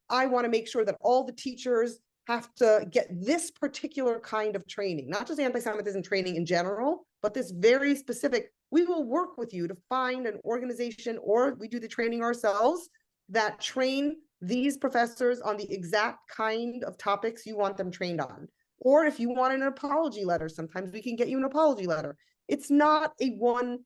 I want to make sure that all the teachers have to get this particular kind of training, not just anti-Semitism training in general, but this very specific, we will work with you to find an organization, or we do the training ourselves, that train these professors on the exact kind of topics you want them trained on. Or if you want an apology letter, sometimes we can get you an apology letter. It's not a one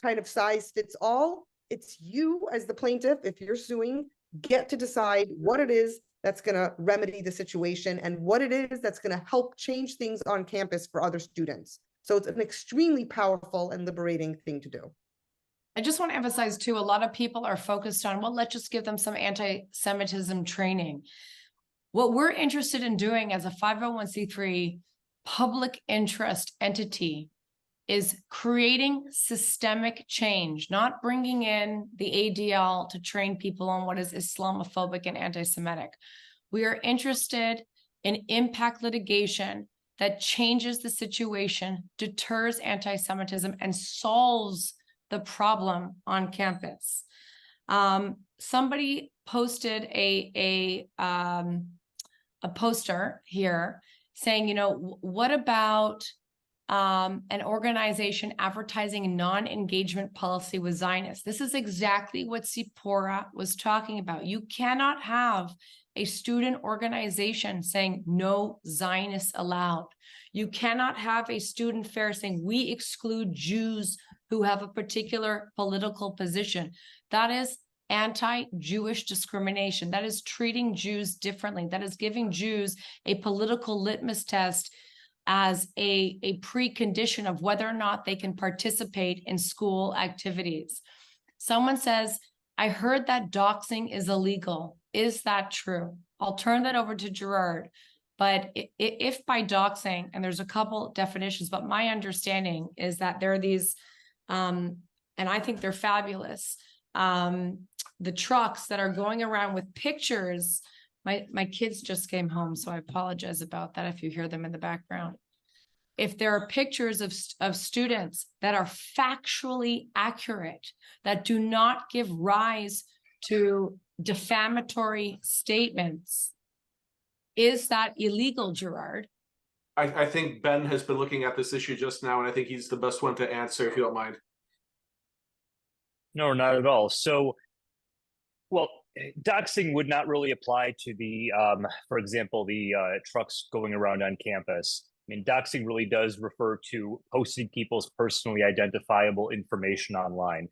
kind of size fits all. It's you as the plaintiff, if you're suing, get to decide what it is that's going to remedy the situation and what it is that's going to help change things on campus for other students. So it's an extremely powerful and liberating thing to do.
I just want to emphasize too, a lot of people are focused on, well, let's just give them some anti-Semitism training. What we're interested in doing as a 501c3 public interest entity is creating systemic change, not bringing in the ADL to train people on what is Islamophobic and anti-Semitic. We are interested in impact litigation that changes the situation, deters anti-Semitism, and solves the problem on campus. Somebody posted a poster here saying, what about an organization advertising a non-engagement policy with Zionists? This is exactly what Zipporah was talking about. You cannot have a student organization saying no Zionists allowed. You cannot have a student fair saying we exclude Jews who have a particular political position. That is anti-Jewish discrimination. That is treating Jews differently. That is giving Jews a political litmus test as a precondition of whether or not they can participate in school activities. Someone says, I heard that doxing is illegal. Is that true? I'll turn that over to Gerard. But if by doxing, and there's a couple definitions, but my understanding is that there are these, and I think they're fabulous, the trucks that are going around with pictures. My kids just came home, so I apologize about that if you hear them in the background. If there are pictures of students that are factually accurate, that do not give rise to defamatory statements, is that illegal, Gerard?
I think Ben has been looking at this issue just now, and I think he's the best one to answer, if you don't mind.
No, not at all. So, well, doxing would not really apply to the, for example, the trucks going around on campus. mean, doxing really does refer to posting people's personally identifiable information online.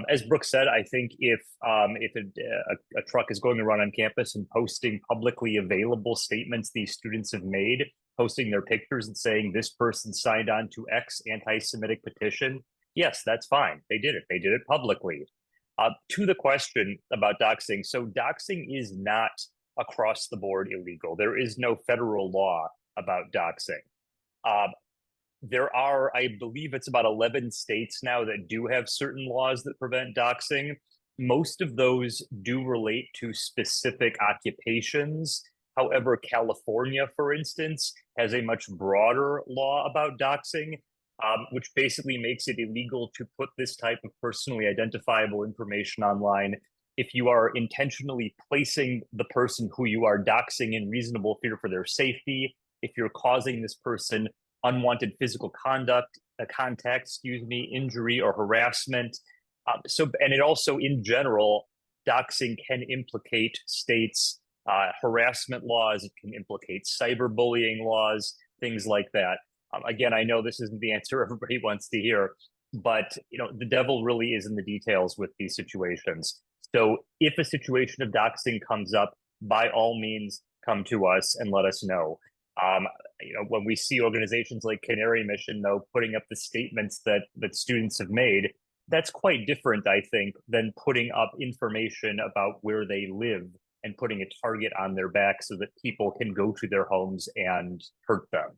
As Brooke said, I think if a truck is going to run on campus and posting publicly available statements these students have made, posting their pictures and saying this person signed on to X anti-Semitic petition, yes, that's fine. They did it. They did it publicly. To the question about doxing, so doxing is not across the board illegal. There is no federal law about doxing. There are, I believe it's about 11 states now that do have certain laws that prevent doxing. Most of those do relate to specific occupations. However, California, for instance, has a much broader law about doxing, which basically makes it illegal to put this type of personally identifiable information online if you are intentionally placing the person who you are doxing in reasonable fear for their safety, if you're causing this person unwanted physical contact, injury or harassment. And it also, in general, doxing can implicate states' harassment laws. It can implicate cyberbullying laws, things like that. Again, I know this isn't the answer everybody wants to hear, but the devil really is in the details with these situations. So if a situation of doxing comes up, by all means, come to us and let us know. When we see organizations like Canary Mission, though, putting up the statements that students have made, that's quite different, I think, than putting up information about where they live and putting a target on their back so that people can go to their homes and hurt them.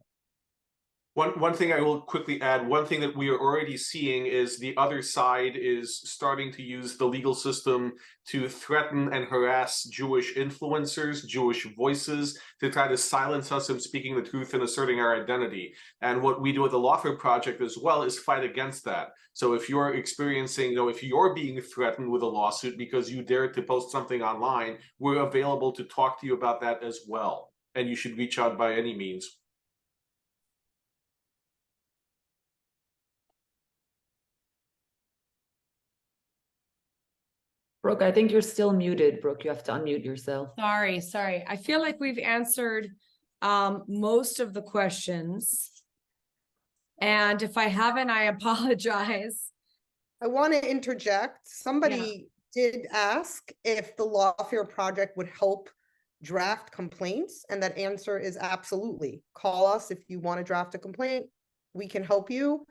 One thing I will quickly add, one thing that we are already seeing is the other side is starting to use the legal system to threaten and harass Jewish influencers, Jewish voices, to try to silence us from speaking the truth and asserting our identity. And what we do at the Lawfare Project as well is fight against that. So if you're experiencing, if you're being threatened with a lawsuit because you dared to post something online, we're available to talk to you about that as well. And you should reach out by any means.
Brooke, I think you're still muted. Brooke, you have to unmute yourself.
Sorry. I feel like we've answered most of the questions. And if I haven't, I apologize.
I want to interject. Somebody did ask if the Lawfare Project would help draft complaints, and that answer is absolutely. Call us if you want to draft a complaint. We can help you.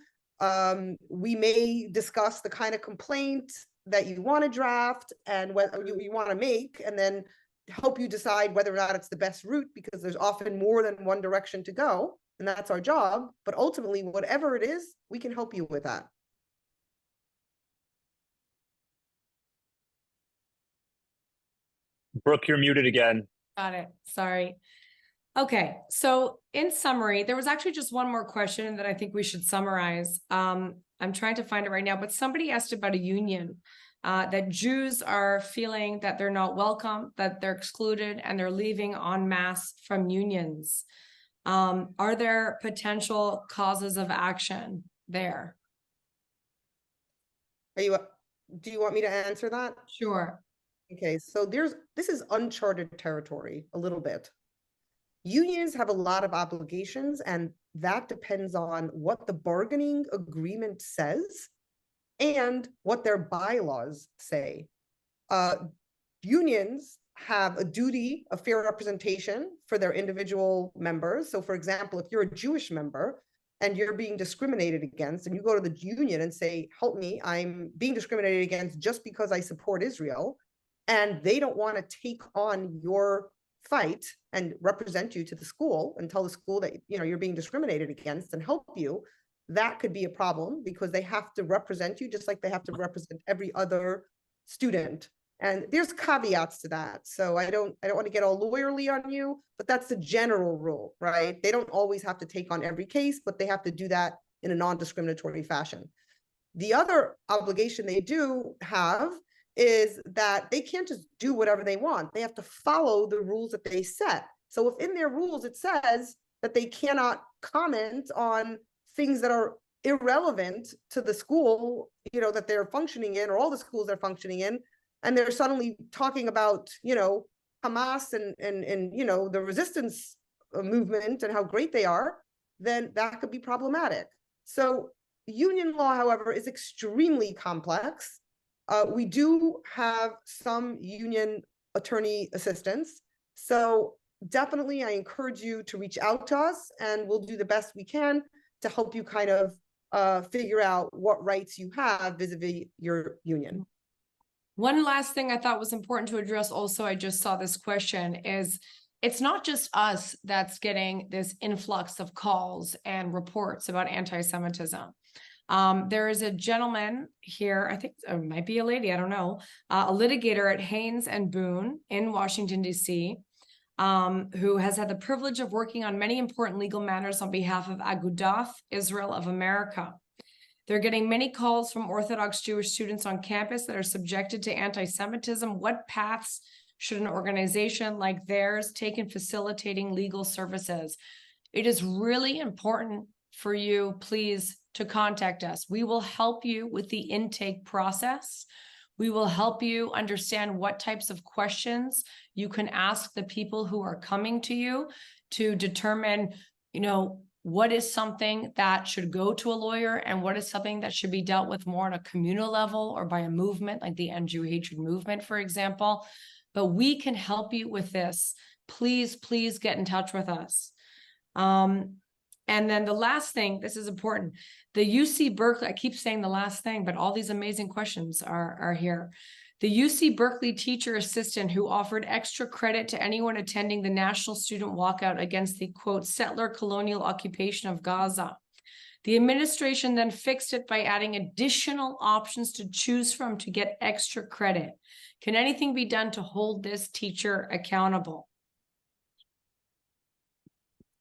We may discuss the kind of complaint that you want to draft and what you want to make, and then help you decide whether or not it's the best route, because there's often more than one direction to go, and that's our job. But ultimately, whatever it is, we can help you with that.
Brooke, you're muted again.
Got it. Sorry. Okay. So in summary, there was actually just one more question that I think we should summarize. I'm trying to find it right now, but somebody asked about a union, that Jews are feeling that they're not welcome, that they're excluded, and they're leaving en masse from unions. Are there potential causes of action there?
Do you want me to answer that?
Sure.
Okay, so this is uncharted territory a little bit. Unions have a lot of obligations, and that depends on what the bargaining agreement says and what their bylaws say. Unions have a duty of fair representation for their individual members. So for example, if you're a Jewish member and you're being discriminated against, and you go to the union and say, help me, I'm being discriminated against just because I support Israel, and they don't want to take on your fight and represent you to the school and tell the school that you're being discriminated against and help you, that could be a problem, because they have to represent you just like they have to represent every other student. And there's caveats to that. So I don't want to get all lawyerly on you, but that's the general rule, right? They don't always have to take on every case, but they have to do that in a non-discriminatory fashion. The other obligation they do have is that they can't just do whatever they want. They have to follow the rules that they set. So if in their rules it says that they cannot comment on things that are irrelevant to the school, that they're functioning in, or all the schools they're functioning in, and they're suddenly talking about, Hamas and the resistance movement and how great they are, then that could be problematic. So union law, however, is extremely complex. We do have some union attorney assistance. So definitely, I encourage you to reach out to us, and we'll do the best we can to help you kind of figure out what rights you have vis-a-vis your union.
One last thing I thought was important to address also, I just saw this question, is it's not just us that's getting this influx of calls and reports about anti-Semitism. There is a gentleman here, I think it might be a lady, I don't know, a litigator at Haynes and Boone in Washington, D.C., who has had the privilege of working on many important legal matters on behalf of Agudath Israel of America. They're getting many calls from Orthodox Jewish students on campus that are subjected to anti-Semitism. What paths should an organization like theirs take in facilitating legal services? It is really important for you, please, to contact us. We will help you with the intake process. We will help you understand what types of questions you can ask the people who are coming to you to determine, what is something that should go to a lawyer and what is something that should be dealt with more on a communal level or by a movement like the End Jew Hatred movement, for example. But we can help you with this. Please, please get in touch with us. And then the last thing, this is important. The UC Berkeley, I keep saying the last thing, but all these amazing questions are here. The UC Berkeley teacher assistant who offered extra credit to anyone attending the National Student Walkout against the, quote, settler colonial occupation of Gaza. The administration then fixed it by adding additional options to choose from to get extra credit. Can anything be done to hold this teacher accountable?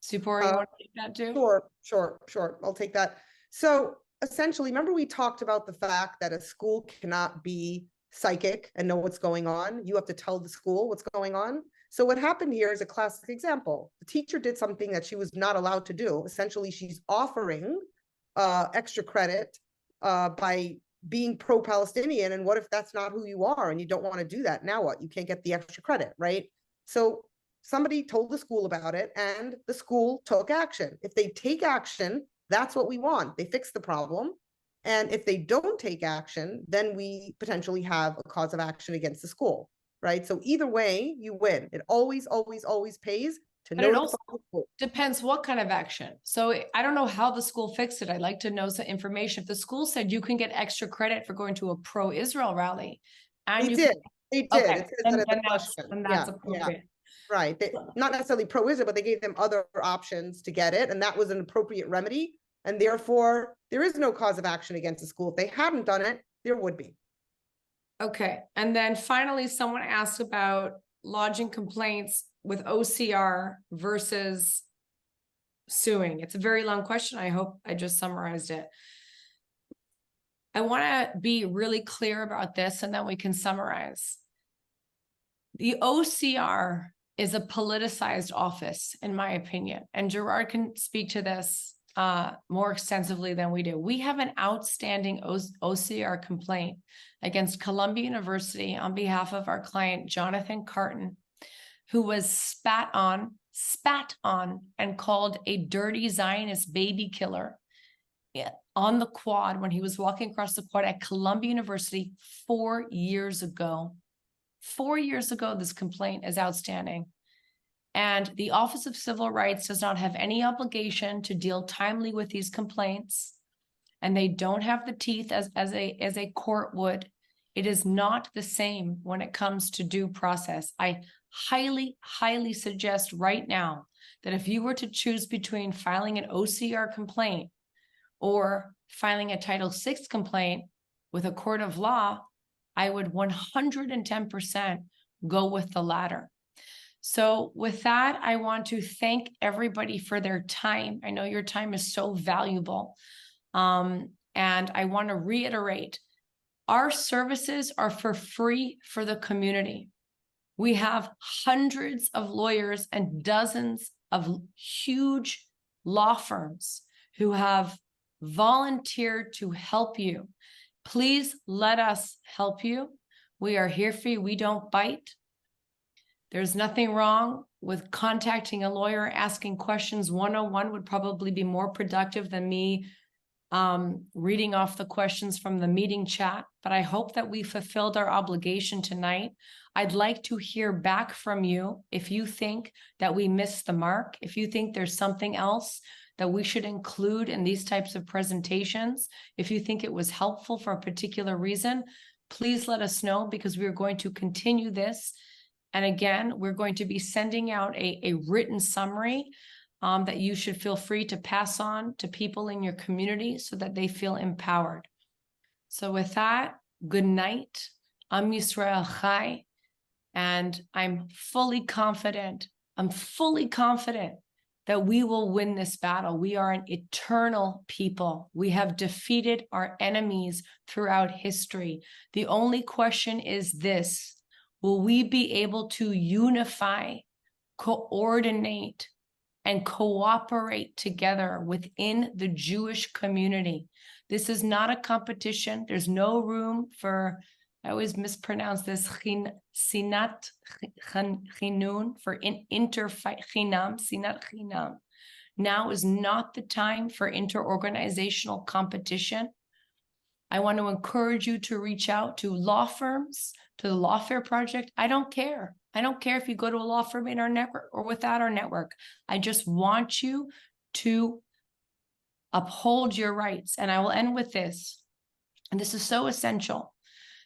Supor, you want to take that too?
Sure. I'll take that. So essentially, remember we talked about the fact that a school cannot be psychic and know what's going on. You have to tell the school what's going on. So what happened here is a classic example. The teacher did something that she was not allowed to do. Essentially, she's offering extra credit by being pro-Palestinian. And what if that's not who you are and you don't want to do that? Now what? You can't get the extra credit, right? So somebody told the school about it and the school took action. If they take action, that's what we want. They fix the problem. And if they don't take action, then we potentially have a cause of action against the school, right? So either way, you win. It always pays to
But it
notify
also
the school.
depends what kind of action. So I don't know how the school fixed it. I'd like to know some information. If the school said you can get extra credit for going to a pro-Israel rally, and
They did.
Okay,
It says that in the question.
and that's appropriate.
Right. They, not necessarily pro-Israel, but they gave them other options to get it. And that was an appropriate remedy. And therefore, there is no cause of action against the school. If they hadn't done it, there would be.
Okay. And then finally, someone asked about lodging complaints with OCR versus suing. It's a very long question. I hope I just summarized it. I want to be really clear about this and then we can summarize. The OCR is a politicized office, in my opinion, and Gerard can speak to this more extensively than we do. We have an outstanding OCR complaint against Columbia University on behalf of our client, Jonathan Carton, who was spat on and called a dirty Zionist baby killer on the quad when he was walking across the quad at Columbia University 4 years ago. 4 years ago, this complaint is outstanding. And the Office of Civil Rights does not have any obligation to deal timely with these complaints. And they don't have the teeth as a court would. It is not the same when it comes to due process. I highly suggest right now that if you were to choose between filing an OCR complaint or filing a Title VI complaint with a court of law, I would 110% go with the latter. So with that, I want to thank everybody for their time. I know your time is so valuable. And I want to reiterate, our services are for free for the community. We have hundreds of lawyers and dozens of huge law firms who have volunteered to help you. Please let us help you. We are here for you. We don't bite. There's nothing wrong with contacting a lawyer, asking questions. 101 would probably be more productive than me reading off the questions from the meeting chat, but I hope that we fulfilled our obligation tonight. I'd like to hear back from you if you think that we missed the mark, if you think there's something else that we should include in these types of presentations, if you think it was helpful for a particular reason, please let us know, because we're going to continue this. And again, we're going to be sending out a written summary that you should feel free to pass on to people in your community so that they feel empowered. So with that, good night. Am Yisrael Chai, and I'm fully confident that we will win this battle. We are an eternal people. We have defeated our enemies throughout history. The only question is this: will we be able to unify, coordinate, and cooperate together within the Jewish community? This is not a competition. There's no room for, I always mispronounce this, sinat chinun, for interchinam, sinat chinam. Now is not the time for interorganizational competition. I want to encourage you to reach out to law firms, to the Lawfare Project. I don't care. I don't care if you go to a law firm in our network or without our network. I just want you to uphold your rights. And I will end with this. And this is so essential,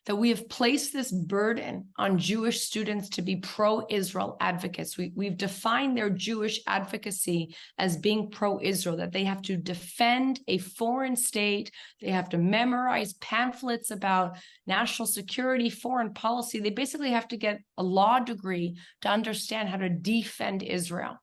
that we have placed this burden on Jewish students to be pro-Israel advocates. We've defined their Jewish advocacy as being pro-Israel, that they have to defend a foreign state, they have to memorize pamphlets about national security, foreign policy. They basically have to get a law degree to understand how to defend Israel.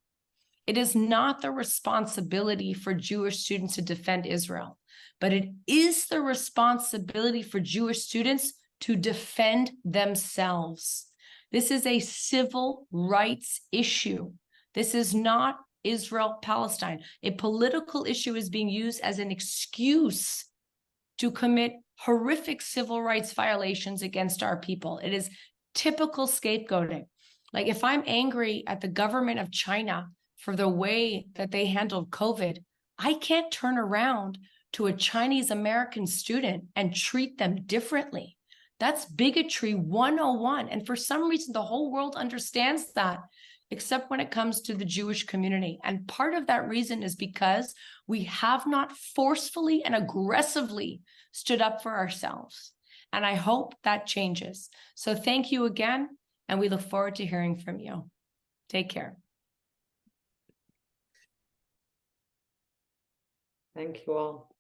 It is not the responsibility for Jewish students to defend Israel, but it is the responsibility for Jewish students to defend themselves. This is a civil rights issue. This is not Israel-Palestine. A political issue is being used as an excuse to commit horrific civil rights violations against our people. It is typical scapegoating. Like, if I'm angry at the government of China for the way that they handled COVID, I can't turn around to a Chinese American student and treat them differently. That's bigotry 101. And for some reason, the whole world understands that, except when it comes to the Jewish community. And part of that reason is because we have not forcefully and aggressively stood up for ourselves. And I hope that changes. So thank you again, and we look forward to hearing from you. Take care.
Thank you all.